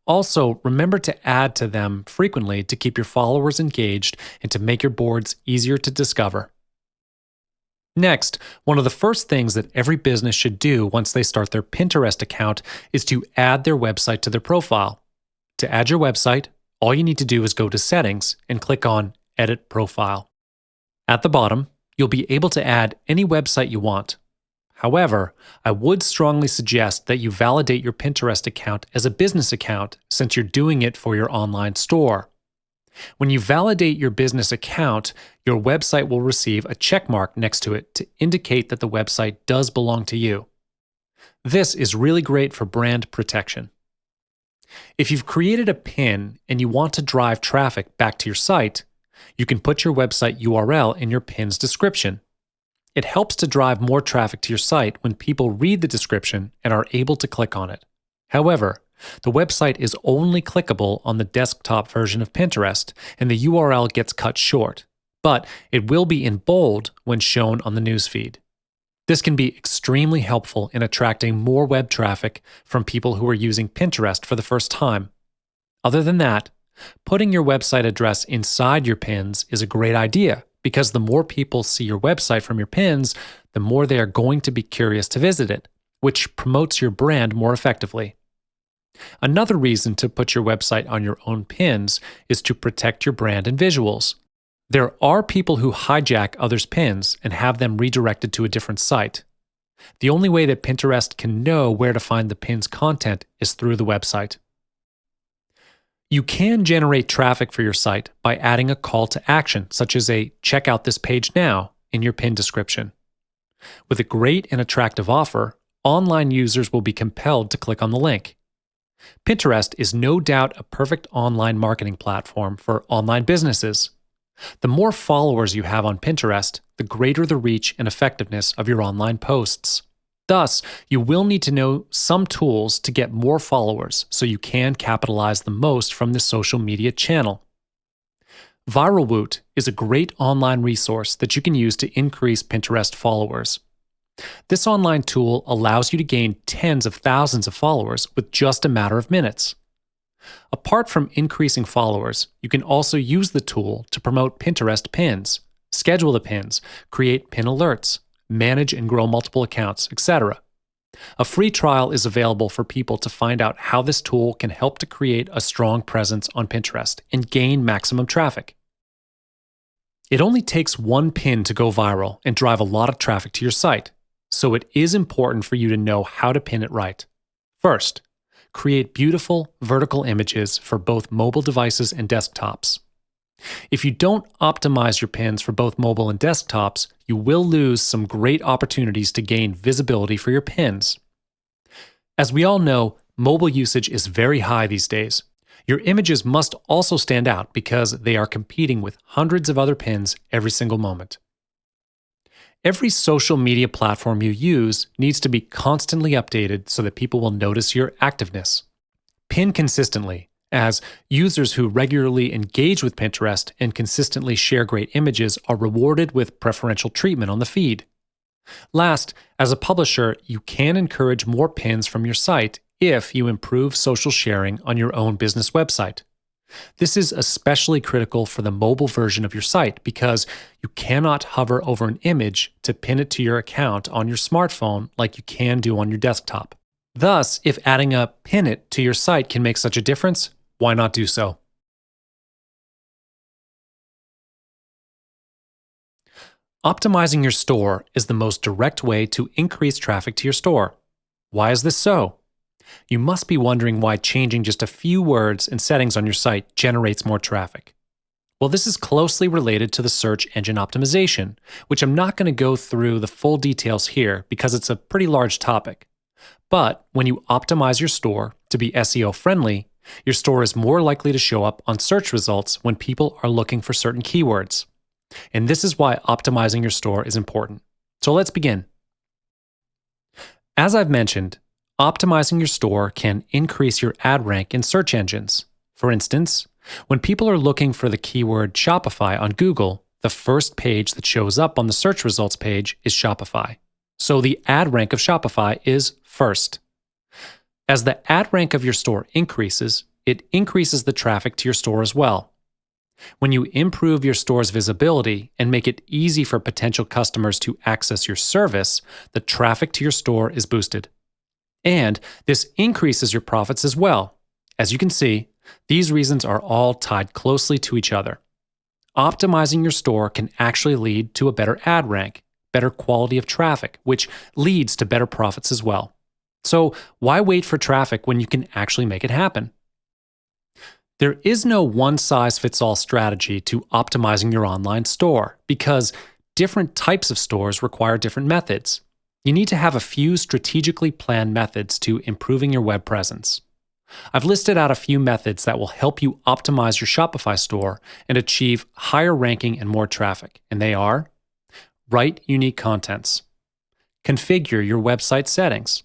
B: Also, remember to add to them frequently to keep your followers engaged and to make your boards easier to discover. Next, one of the first things that every business should do once they start their Pinterest account is to add their website to their profile. To add your website, all you need to do is go to Settings and click on Edit Profile. At the bottom, you'll be able to add any website you want. However, I would strongly suggest that you validate your Pinterest account as a business account since you're doing it for your online store. When you validate your business account, your website will receive a check mark next to it to indicate that the website does belong to you. This is really great for brand protection. If you've created a pin and you want to drive traffic back to your site, you can put your website URL in your pin's description. It helps to drive more traffic to your site when people read the description and are able to click on it. However, the website is only clickable on the desktop version of Pinterest, and the URL gets cut short, but it will be in bold when shown on the newsfeed. This can be extremely helpful in attracting more web traffic from people who are using Pinterest for the first time. Other than that, putting your website address inside your pins is a great idea because the more people see your website from your pins, the more they are going to be curious to visit it, which promotes your brand more effectively. Another reason to put your website on your own pins is to protect your brand and visuals. There are people who hijack others' pins and have them redirected to a different site. The only way that Pinterest can know where to find the pin's content is through the website. You can generate traffic for your site by adding a call to action, such as a "check out this page now" in your pin description. With a great and attractive offer, online users will be compelled to click on the link. Pinterest is no doubt a perfect online marketing platform for online businesses. The more followers you have on Pinterest, the greater the reach and effectiveness of your online posts. Thus, you will need to know some tools to get more followers so you can capitalize the most from this social media channel. ViralWoot is a great online resource that you can use to increase Pinterest followers. This online tool allows you to gain tens of thousands of followers with just a matter of minutes. Apart from increasing followers, you can also use the tool to promote Pinterest pins, schedule the pins, create pin alerts, manage and grow multiple accounts, etc. A free trial is available for people to find out how this tool can help to create a strong presence on Pinterest and gain maximum traffic. It only takes one pin to go viral and drive a lot of traffic to your site, so it is important for you to know how to pin it right. First, create beautiful vertical images for both mobile devices and desktops. If you don't optimize your pins for both mobile and desktops, you will lose some great opportunities to gain visibility for your pins. As we all know, mobile usage is very high these days. Your images must also stand out because they are competing with hundreds of other pins every single moment. Every social media platform you use needs to be constantly updated so that people will notice your activeness. Pin consistently, as users who regularly engage with Pinterest and consistently share great images are rewarded with preferential treatment on the feed. Last, as a publisher, you can encourage more pins from your site if you improve social sharing on your own business website. This is especially critical for the mobile version of your site because you cannot hover over an image to pin it to your account on your smartphone like you can do on your desktop. Thus, if adding a pin it to your site can make such a difference, why not do so? Optimizing your store is the most direct way to increase traffic to your store. Why is this so? You must be wondering why changing just a few words and settings on your site generates more traffic. Well, this is closely related to the search engine optimization, which I'm not going to go through the full details here because it's a pretty large topic. But when you optimize your store to be SEO friendly, your store is more likely to show up on search results when people are looking for certain keywords. And this is why optimizing your store is important. So let's begin. As I've mentioned, optimizing your store can increase your ad rank in search engines. For instance, when people are looking for the keyword Shopify on Google, the first page that shows up on the search results page is Shopify. So the ad rank of Shopify is first. As the ad rank of your store increases, it increases the traffic to your store as well. When you improve your store's visibility and make it easy for potential customers to access your service, the traffic to your store is boosted. And this increases your profits as well. As you can see, these reasons are all tied closely to each other. Optimizing your store can actually lead to a better ad rank, better quality of traffic, which leads to better profits as well. So why wait for traffic when you can actually make it happen? There is no one-size-fits-all strategy to optimizing your online store because different types of stores require different methods. You need to have a few strategically planned methods to improving your web presence. I've listed out a few methods that will help you optimize your Shopify store and achieve higher ranking and more traffic, and they are: write unique contents, configure your website settings,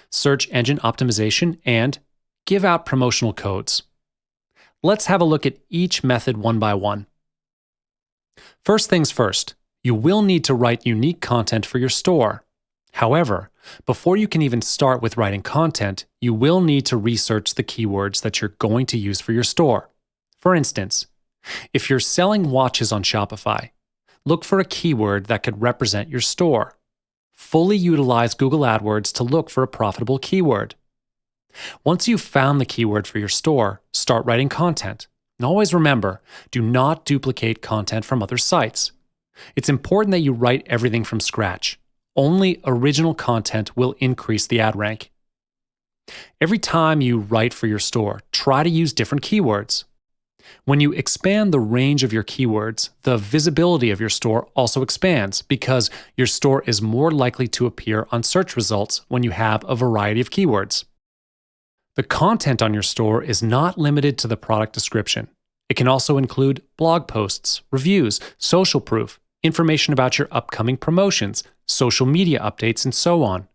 B: search engine optimization, and give out promotional codes. Let's have a look at each method one by one. First things first, you will need to write unique content for your store. However, before you can even start with writing content, you will need to research the keywords that you're going to use for your store. For instance, if you're selling watches on Shopify, look for a keyword that could represent your store. Fully utilize Google AdWords to look for a profitable keyword. Once you've found the keyword for your store, start writing content. And always remember, do not duplicate content from other sites. It's important that you write everything from scratch. Only original content will increase the ad rank. Every time you write for your store, try to use different keywords. When you expand the range of your keywords, the visibility of your store also expands because your store is more likely to appear on search results when you have a variety of keywords. The content on your store is not limited to the product description. It can also include blog posts, reviews, social proof, information about your upcoming promotions, social media updates, and so on.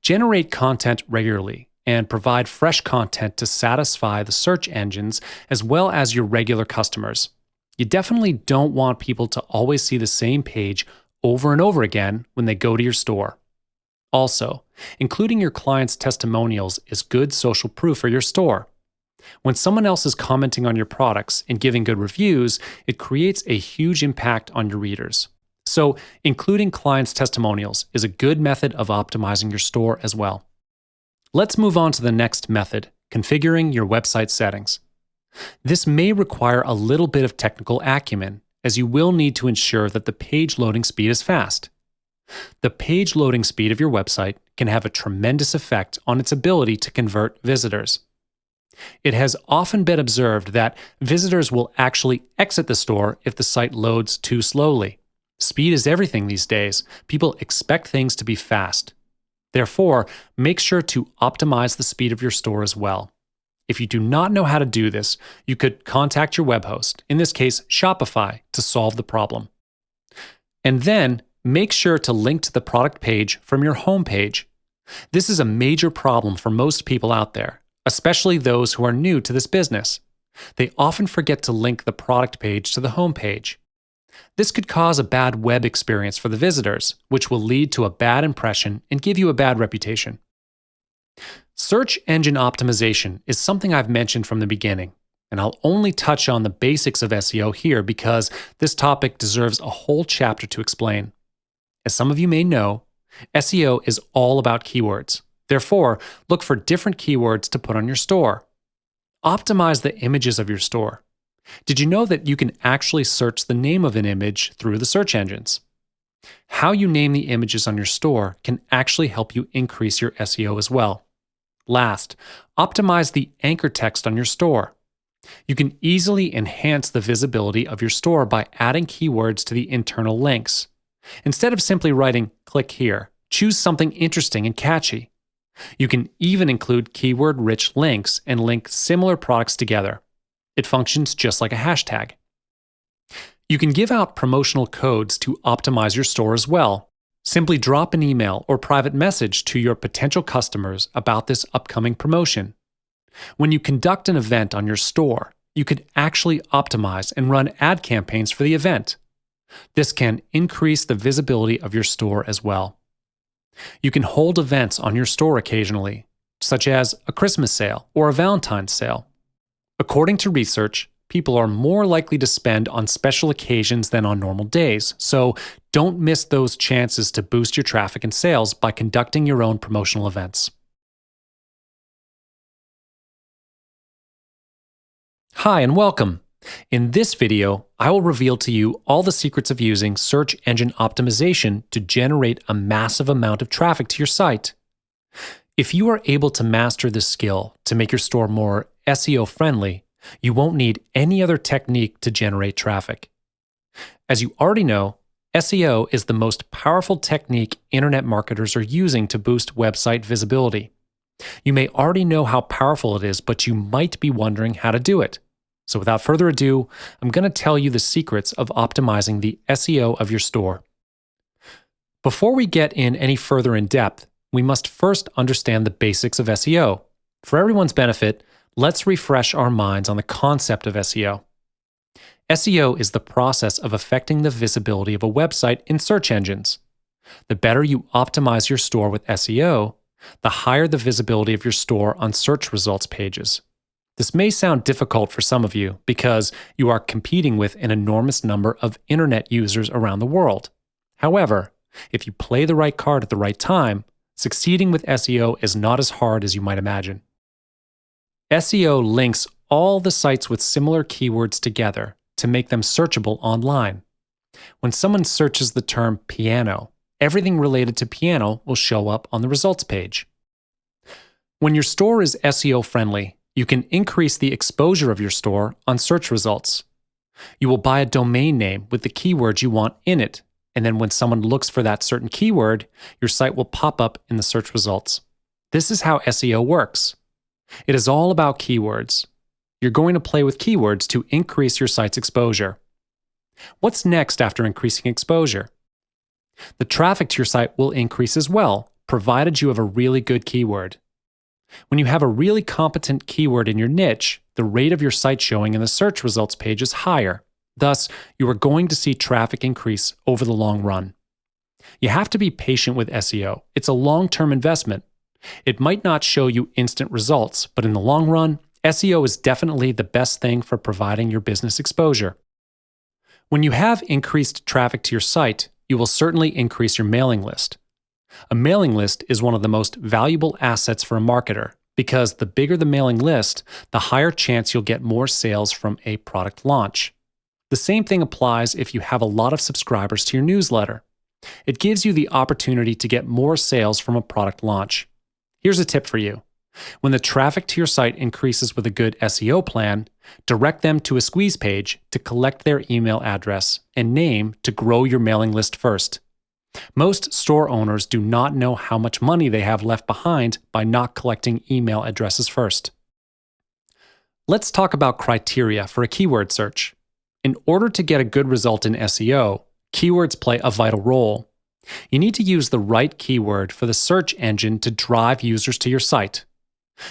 B: Generate content regularly and provide fresh content to satisfy the search engines as well as your regular customers. You definitely don't want people to always see the same page over and over again when they go to your store. Also, including your clients' testimonials is good social proof for your store. When someone else is commenting on your products and giving good reviews, it creates a huge impact on your readers. So, including clients' testimonials is a good method of optimizing your store as well. Let's move on to the next method, configuring your website settings. This may require a little bit of technical acumen, as you will need to ensure that the page loading speed is fast. The page loading speed of your website can have a tremendous effect on its ability to convert visitors. It has often been observed that visitors will actually exit the store if the site loads too slowly. Speed is everything these days. People expect things to be fast. Therefore, make sure to optimize the speed of your store as well. If you do not know how to do this, you could contact your web host, in this case Shopify, to solve the problem. And then, make sure to link to the product page from your home page. This is a major problem for most people out there, especially those who are new to this business. They often forget to link the product page to the home page. This could cause a bad web experience for the visitors, which will lead to a bad impression and give you a bad reputation. Search engine optimization is something I've mentioned from the beginning, and I'll only touch on the basics of SEO here because this topic deserves a whole chapter to explain. As some of you may know, SEO is all about keywords. Therefore, look for different keywords to put on your store. Optimize the images of your store. Did you know that you can actually search the name of an image through the search engines? How you name the images on your store can actually help you increase your SEO as well. Last, optimize the anchor text on your store. You can easily enhance the visibility of your store by adding keywords to the internal links. Instead of simply writing, "click here," choose something interesting and catchy. You can even include keyword-rich links and link similar products together. It functions just like a hashtag. You can give out promotional codes to optimize your store as well. Simply drop an email or private message to your potential customers about this upcoming promotion. When you conduct an event on your store, you could actually optimize and run ad campaigns for the event. This can increase the visibility of your store as well. You can hold events on your store occasionally, such as a Christmas sale or a Valentine's sale. According to research, people are more likely to spend on special occasions than on normal days, so don't miss those chances to boost your traffic and sales by conducting your own promotional events. Hi and welcome. In this video, I will reveal to you all the secrets of using search engine optimization to generate a massive amount of traffic to your site. If you are able to master this skill to make your store more SEO friendly, you won't need any other technique to generate traffic. As you already know, SEO is the most powerful technique internet marketers are using to boost website visibility. You may already know how powerful it is, but you might be wondering how to do it. So without further ado, I'm going to tell you the secrets of optimizing the SEO of your store. Before we get in any further in depth, we must first understand the basics of SEO. For everyone's benefit, let's refresh our minds on the concept of SEO. SEO is the process of affecting the visibility of a website in search engines. The better you optimize your store with SEO, the higher the visibility of your store on search results pages. This may sound difficult for some of you because you are competing with an enormous number of internet users around the world. However, if you play the right card at the right time, succeeding with SEO is not as hard as you might imagine. SEO links all the sites with similar keywords together to make them searchable online. When someone searches the term piano, everything related to piano will show up on the results page. When your store is SEO friendly, you can increase the exposure of your store on search results. You will buy a domain name with the keywords you want in it, and then when someone looks for that certain keyword, your site will pop up in the search results. This is how SEO works. It is all about keywords. You're going to play with keywords to increase your site's exposure. What's next after increasing exposure? The traffic to your site will increase as well, provided you have a really good keyword. When you have a really competent keyword in your niche, the rate of your site showing in the search results page is higher. Thus, you are going to see traffic increase over the long run. You have to be patient with SEO. It's a long-term investment. It might not show you instant results, but in the long run, SEO is definitely the best thing for providing your business exposure. When you have increased traffic to your site, you will certainly increase your mailing list. A mailing list is one of the most valuable assets for a marketer because the bigger the mailing list, the higher chance you'll get more sales from a product launch. The same thing applies if you have a lot of subscribers to your newsletter. It gives you the opportunity to get more sales from a product launch. Here's a tip for you. When the traffic to your site increases with a good SEO plan, direct them to a squeeze page to collect their email address and name to grow your mailing list first. Most store owners do not know how much money they have left behind by not collecting email addresses first. Let's talk about criteria for a keyword search. In order to get a good result in SEO, keywords play a vital role. You need to use the right keyword for the search engine to drive users to your site.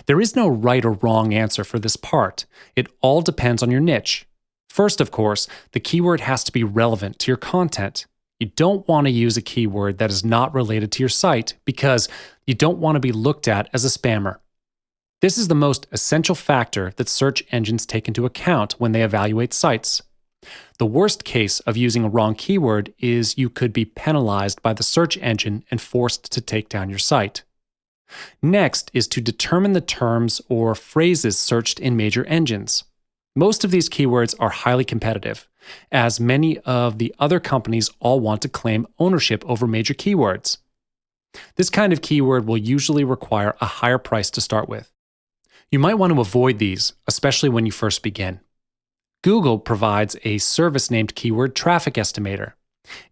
B: There is no right or wrong answer for this part. It all depends on your niche. First, of course, the keyword has to be relevant to your content. You don't want to use a keyword that is not related to your site because you don't want to be looked at as a spammer. This is the most essential factor that search engines take into account when they evaluate sites. The worst case of using a wrong keyword is you could be penalized by the search engine and forced to take down your site. Next is to determine the terms or phrases searched in major engines. Most of these keywords are highly competitive, as many of the other companies all want to claim ownership over major keywords. This kind of keyword will usually require a higher price to start with. You might want to avoid these, especially when you first begin. Google provides a service named Keyword Traffic Estimator.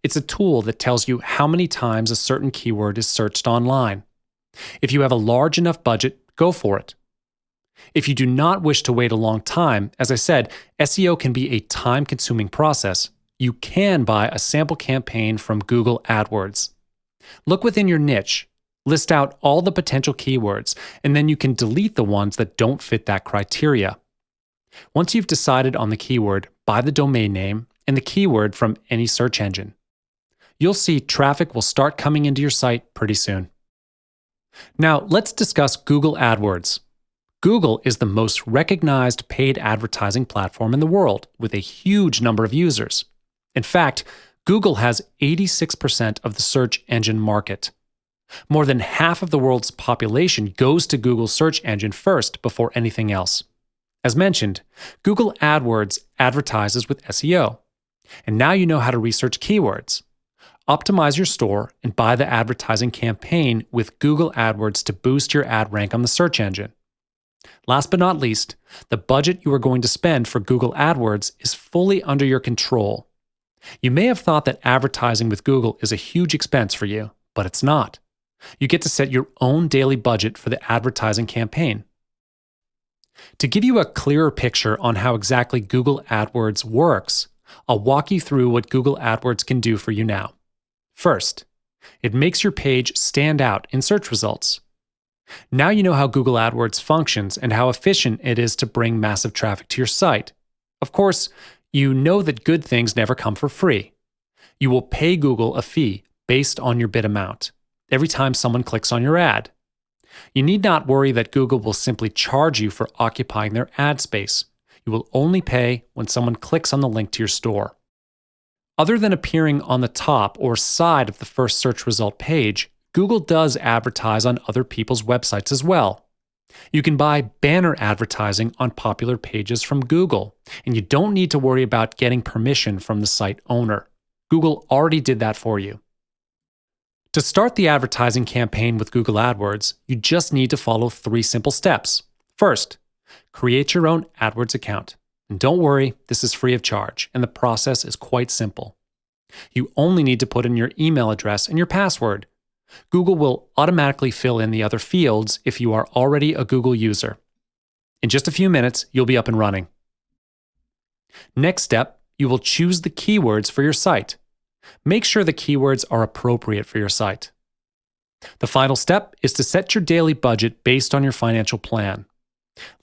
B: It's a tool that tells you how many times a certain keyword is searched online. If you have a large enough budget, go for it. If you do not wish to wait a long time, as I said, SEO can be a time-consuming process. You can buy a sample campaign from Google AdWords. Look within your niche, list out all the potential keywords, and then you can delete the ones that don't fit that criteria. Once you've decided on the keyword, buy the domain name and the keyword from any search engine. You'll see traffic will start coming into your site pretty soon. Now, let's discuss Google AdWords. Google is the most recognized paid advertising platform in the world, with a huge number of users. In fact, Google has 86% of the search engine market. More than half of the world's population goes to Google's search engine first before anything else. As mentioned, Google AdWords advertises with SEO. And now you know how to research keywords. Optimize your store and buy the advertising campaign with Google AdWords to boost your ad rank on the search engine. Last but not least, the budget you are going to spend for Google AdWords is fully under your control. You may have thought that advertising with Google is a huge expense for you, but it's not. You get to set your own daily budget for the advertising campaign. To give you a clearer picture on how exactly Google AdWords works, I'll walk you through what Google AdWords can do for you now. First, it makes your page stand out in search results. Now you know how Google AdWords functions and how efficient it is to bring massive traffic to your site. Of course, you know that good things never come for free. You will pay Google a fee based on your bid amount every time someone clicks on your ad. You need not worry that Google will simply charge you for occupying their ad space. You will only pay when someone clicks on the link to your store. Other than appearing on the top or side of the first search result page, Google does advertise on other people's websites as well. You can buy banner advertising on popular pages from Google, and you don't need to worry about getting permission from the site owner. Google already did that for you. To start the advertising campaign with Google AdWords, you just need to follow 3 simple steps. First, create your own AdWords account. And don't worry, this is free of charge, and the process is quite simple. You only need to put in your email address and your password. Google will automatically fill in the other fields if you are already a Google user. In just a few minutes, you'll be up and running. Next step, you will choose the keywords for your site. Make sure the keywords are appropriate for your site. The final step is to set your daily budget based on your financial plan.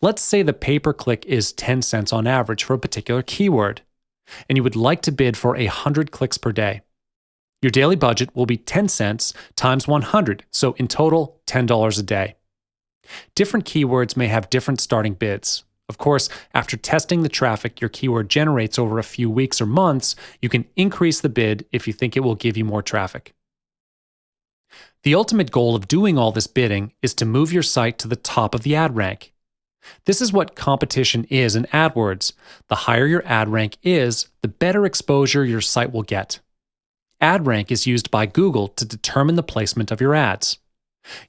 B: Let's say the pay-per-click is 10 cents on average for a particular keyword, and you would like to bid for 100 clicks per day. Your daily budget will be 10 cents times 100, so in total, $10 a day. Different keywords may have different starting bids. Of course, after testing the traffic your keyword generates over a few weeks or months, you can increase the bid if you think it will give you more traffic. The ultimate goal of doing all this bidding is to move your site to the top of the ad rank. This is what competition is in AdWords. The higher your ad rank is, the better exposure your site will get. Ad rank is used by Google to determine the placement of your ads.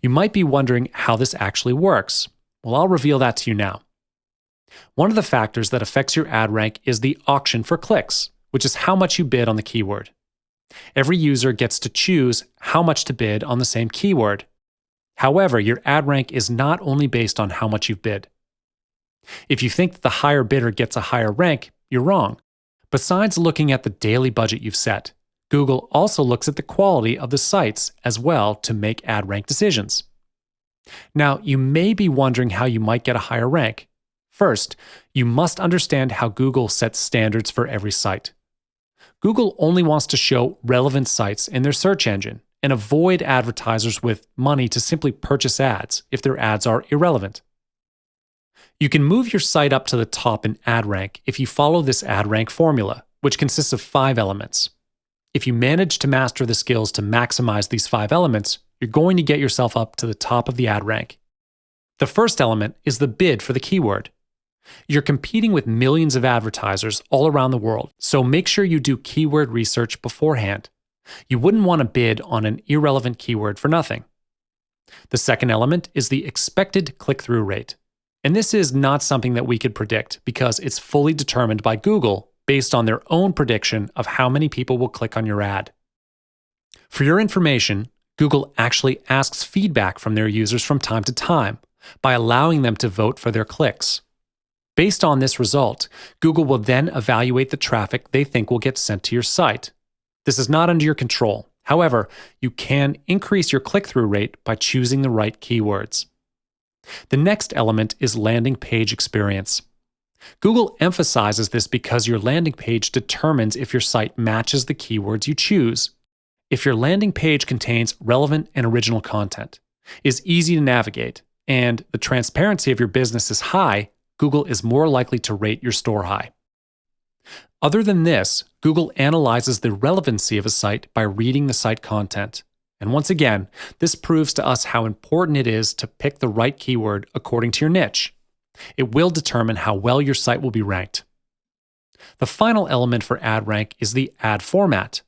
B: You might be wondering how this actually works. Well, I'll reveal that to you now. One of the factors that affects your ad rank is the auction for clicks, which is how much you bid on the keyword. Every user gets to choose how much to bid on the same keyword. However, your ad rank is not only based on how much you've bid. If you think that the higher bidder gets a higher rank, you're wrong. Besides looking at the daily budget you've set, Google also looks at the quality of the sites as well to make ad rank decisions. Now, you may be wondering how you might get a higher rank. First, you must understand how Google sets standards for every site. Google only wants to show relevant sites in their search engine and avoid advertisers with money to simply purchase ads if their ads are irrelevant. You can move your site up to the top in ad rank if you follow this ad rank formula, which consists of 5 elements. If you manage to master the skills to maximize these 5 elements, you're going to get yourself up to the top of the ad rank. The first element is the bid for the keyword. You're competing with millions of advertisers all around the world, so make sure you do keyword research beforehand. You wouldn't want to bid on an irrelevant keyword for nothing. The second element is the expected click-through rate. And this is not something that we could predict because it's fully determined by Google based on their own prediction of how many people will click on your ad. For your information, Google actually asks feedback from their users from time to time by allowing them to vote for their clicks. Based on this result, Google will then evaluate the traffic they think will get sent to your site. This is not under your control. However, you can increase your click-through rate by choosing the right keywords. The next element is landing page experience. Google emphasizes this because your landing page determines if your site matches the keywords you choose. If your landing page contains relevant and original content, is easy to navigate, and the transparency of your business is high, Google is more likely to rate your store high. Other than this, Google analyzes the relevancy of a site by reading the site content. And once again, this proves to us how important it is to pick the right keyword according to your niche. It will determine how well your site will be ranked. The final element for ad rank is the ad format.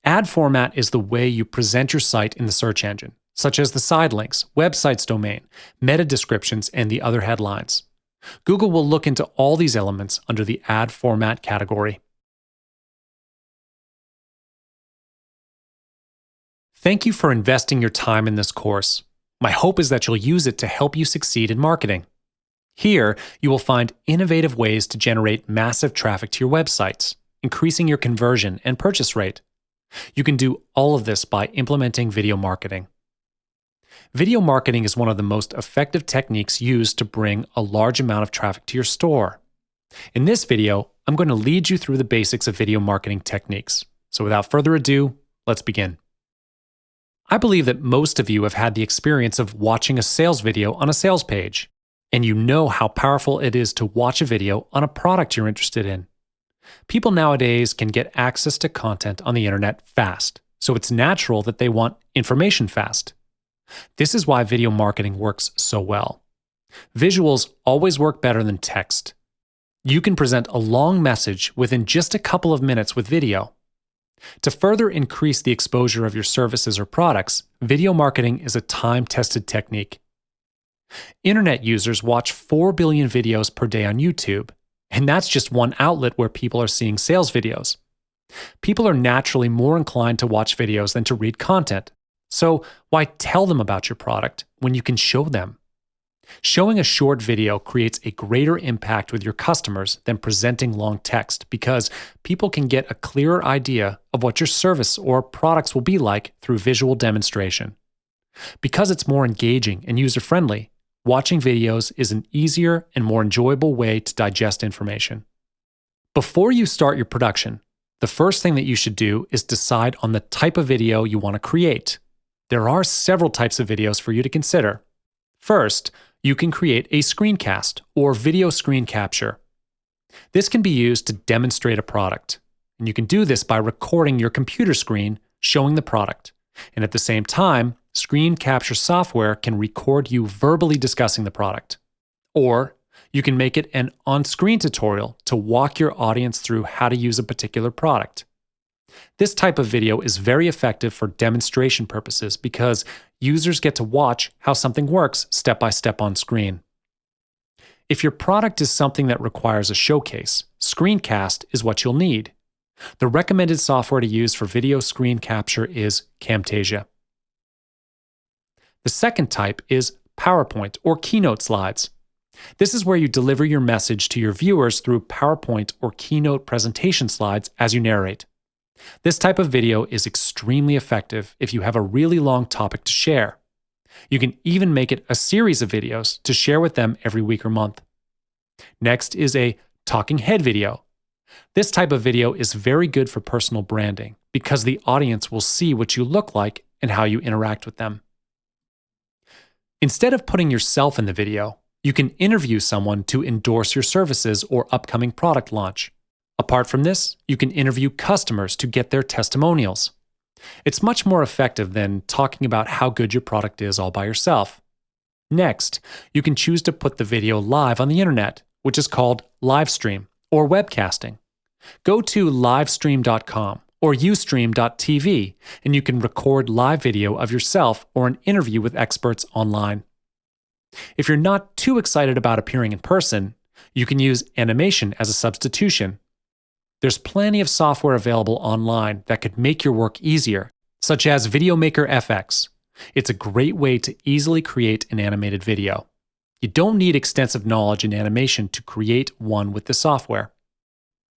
B: Ad format is the way you present your site in the search engine, such as the side links, website's domain, meta descriptions, and the other headlines. Google will look into all these elements under the ad format category. Thank you for investing your time in this course. My hope is that you'll use it to help you succeed in marketing. Here, you will find innovative ways to generate massive traffic to your websites, increasing your conversion and purchase rate. You can do all of this by implementing video marketing. Video marketing is one of the most effective techniques used to bring a large amount of traffic to your store. In this video, I'm going to lead you through the basics of video marketing techniques. So without further ado, let's begin. I believe that most of you have had the experience of watching a sales video on a sales page, and you know how powerful it is to watch a video on a product you're interested in. People nowadays can get access to content on the internet fast, so it's natural that they want information fast. This is why video marketing works so well. Visuals always work better than text. You can present a long message within just a couple of minutes with video. To further increase the exposure of your services or products, video marketing is a time-tested technique. Internet users watch 4 billion videos per day on YouTube, and that's just one outlet where people are seeing sales videos. People are naturally more inclined to watch videos than to read content. So why tell them about your product when you can show them? Showing a short video creates a greater impact with your customers than presenting long text because people can get a clearer idea of what your service or products will be like through visual demonstration. Because it's more engaging and user-friendly, watching videos is an easier and more enjoyable way to digest information. Before you start your production, the first thing that you should do is decide on the type of video you want to create. There are several types of videos for you to consider. First, you can create a screencast or video screen capture. This can be used to demonstrate a product, and you can do this by recording your computer screen showing the product. And at the same time, screen capture software can record you verbally discussing the product. Or you can make it an on-screen tutorial to walk your audience through how to use a particular product. This type of video is very effective for demonstration purposes because users get to watch how something works step by step on screen. If your product is something that requires a showcase, screencast is what you'll need. The recommended software to use for video screen capture is Camtasia. The second type is PowerPoint or Keynote slides. This is where you deliver your message to your viewers through PowerPoint or Keynote presentation slides as you narrate. This type of video is extremely effective if you have a really long topic to share. You can even make it a series of videos to share with them every week or month. Next is a talking head video. This type of video is very good for personal branding because the audience will see what you look like and how you interact with them. Instead of putting yourself in the video, you can interview someone to endorse your services or upcoming product launch. Apart from this, you can interview customers to get their testimonials. It's much more effective than talking about how good your product is all by yourself. Next, you can choose to put the video live on the internet, which is called live stream or webcasting. Go to livestream.com or ustream.tv and you can record live video of yourself or an interview with experts online. If you're not too excited about appearing in person, you can use animation as a substitution. There's plenty of software available online that could make your work easier, such as VideoMaker FX. It's a great way to easily create an animated video. You don't need extensive knowledge in animation to create one with the software.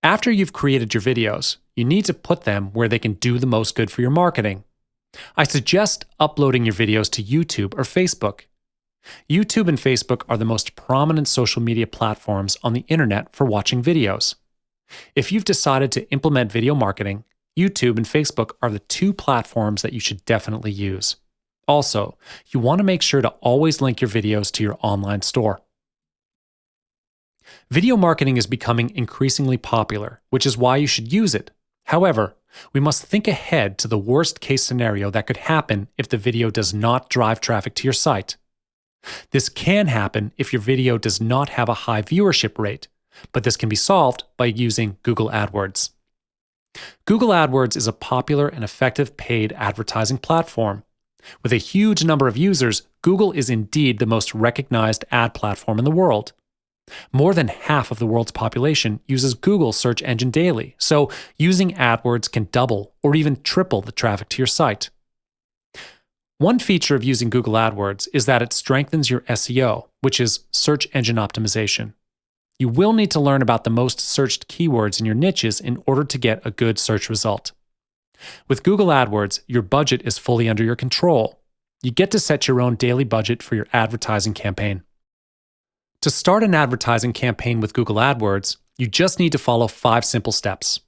B: After you've created your videos, you need to put them where they can do the most good for your marketing. I suggest uploading your videos to YouTube or Facebook. YouTube and Facebook are the most prominent social media platforms on the internet for watching videos. If you've decided to implement video marketing, YouTube and Facebook are the two platforms that you should definitely use. Also, you want to make sure to always link your videos to your online store. Video marketing is becoming increasingly popular, which is why you should use it. However, we must think ahead to the worst-case scenario that could happen if the video does not drive traffic to your site. This can happen if your video does not have a high viewership rate, but this can be solved by using Google AdWords. Google AdWords is a popular and effective paid advertising platform. With a huge number of users, Google is indeed the most recognized ad platform in the world. More than half of the world's population uses Google search engine daily, so using AdWords can double or even triple the traffic to your site. One feature of using Google AdWords is that it strengthens your SEO, which is search engine optimization. You will need to learn about the most searched keywords in your niches in order to get a good search result. With Google AdWords, your budget is fully under your control. You get to set your own daily budget for your advertising campaign. To start an advertising campaign with Google AdWords, you just need to follow 5 simple steps.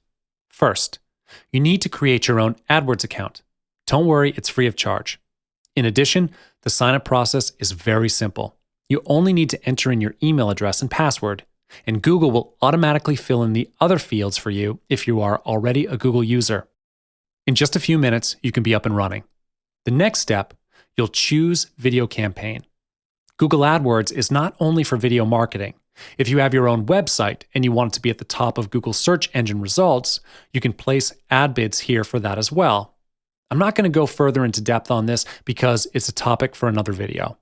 B: First, you need to create your own AdWords account. Don't worry, it's free of charge. In addition, the sign-up process is very simple. You only need to enter in your email address and password, and Google will automatically fill in the other fields for you if you are already a Google user. In just a few minutes, you can be up and running. The next step, you'll choose Video Campaign. Google AdWords is not only for video marketing. If you have your own website and you want it to be at the top of Google search engine results, you can place ad bids here for that as well. I'm not going to go further into depth on this because it's a topic for another video.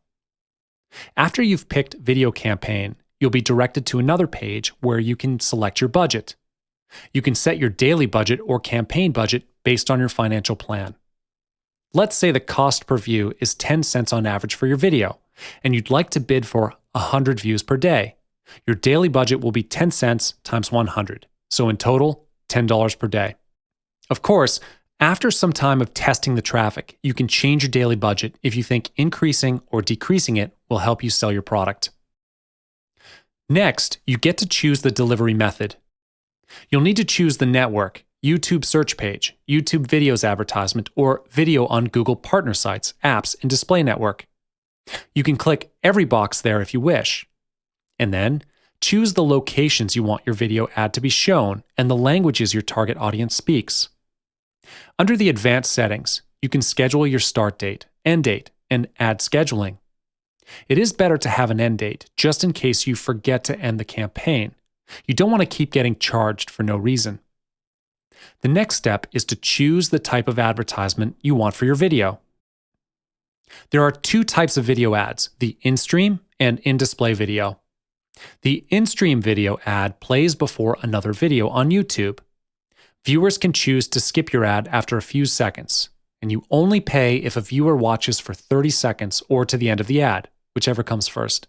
B: After you've picked Video Campaign, you'll be directed to another page where you can select your budget. You can set your daily budget or campaign budget based on your financial plan. Let's say the cost per view is 10 cents on average for your video, and you'd like to bid for 100 views per day. Your daily budget will be 10 cents times 100, so in total, $10 per day. Of course, after some time of testing the traffic, you can change your daily budget if you think increasing or decreasing it will help you sell your product. Next, you get to choose the delivery method. You'll need to choose the network, YouTube search page, YouTube videos advertisement, or video on Google partner sites, apps, and display network. You can click every box there if you wish. And then, choose the locations you want your video ad to be shown and the languages your target audience speaks. Under the advanced settings, you can schedule your start date, end date, and ad scheduling. It is better to have an end date just in case you forget to end the campaign. You don't want to keep getting charged for no reason. The next step is to choose the type of advertisement you want for your video. There are 2 types of video ads, the in-stream and in-display video. The in-stream video ad plays before another video on YouTube. Viewers can choose to skip your ad after a few seconds, and you only pay if a viewer watches for 30 seconds or to the end of the ad, whichever comes first.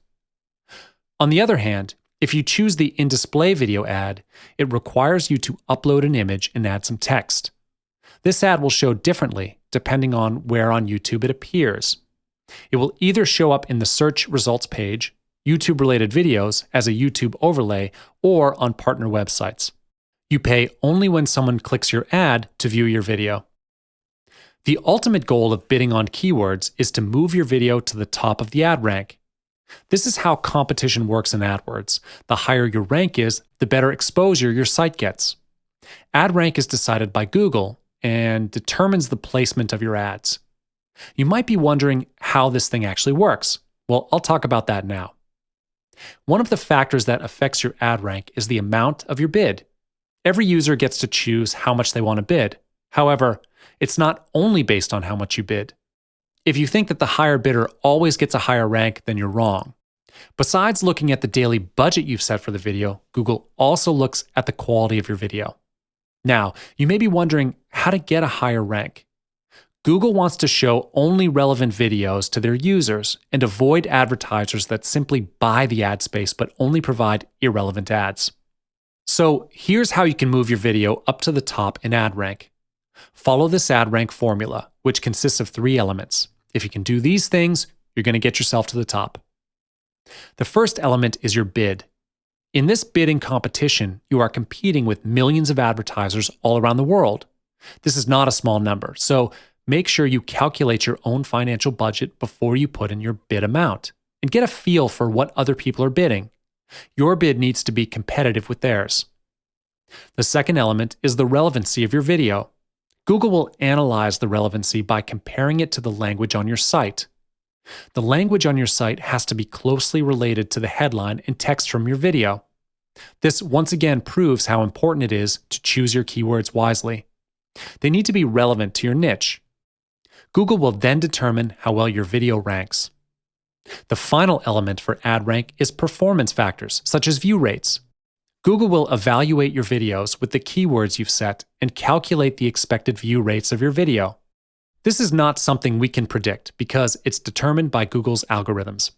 B: On the other hand, if you choose the in-display video ad, it requires you to upload an image and add some text. This ad will show differently depending on where on YouTube it appears. It will either show up in the search results page, YouTube-related videos as a YouTube overlay, or on partner websites. You pay only when someone clicks your ad to view your video. The ultimate goal of bidding on keywords is to move your video to the top of the ad rank. This is how competition works in AdWords. The higher your rank is, the better exposure your site gets. Ad rank is decided by Google and determines the placement of your ads. You might be wondering how this thing actually works. Well, I'll talk about that now. One of the factors that affects your ad rank is the amount of your bid. Every user gets to choose how much they want to bid. However, it's not only based on how much you bid. If you think that the higher bidder always gets a higher rank, then you're wrong. Besides looking at the daily budget you've set for the video, Google also looks at the quality of your video. Now, you may be wondering how to get a higher rank. Google wants to show only relevant videos to their users and avoid advertisers that simply buy the ad space but only provide irrelevant ads. So here's how you can move your video up to the top in ad rank. Follow this ad rank formula, which consists of 3 elements. If you can do these things, you're going to get yourself to the top. The first element is your bid. In this bidding competition, you are competing with millions of advertisers all around the world. This is not a small number, so make sure you calculate your own financial budget before you put in your bid amount and get a feel for what other people are bidding. Your bid needs to be competitive with theirs. The second element is the relevancy of your video. Google will analyze the relevancy by comparing it to the language on your site. The language on your site has to be closely related to the headline and text from your video. This once again proves how important it is to choose your keywords wisely. They need to be relevant to your niche. Google will then determine how well your video ranks. The final element for ad rank is performance factors, such as view rates. Google will evaluate your videos with the keywords you've set and calculate the expected view rates of your video. This is not something we can predict because it's determined by Google's algorithms.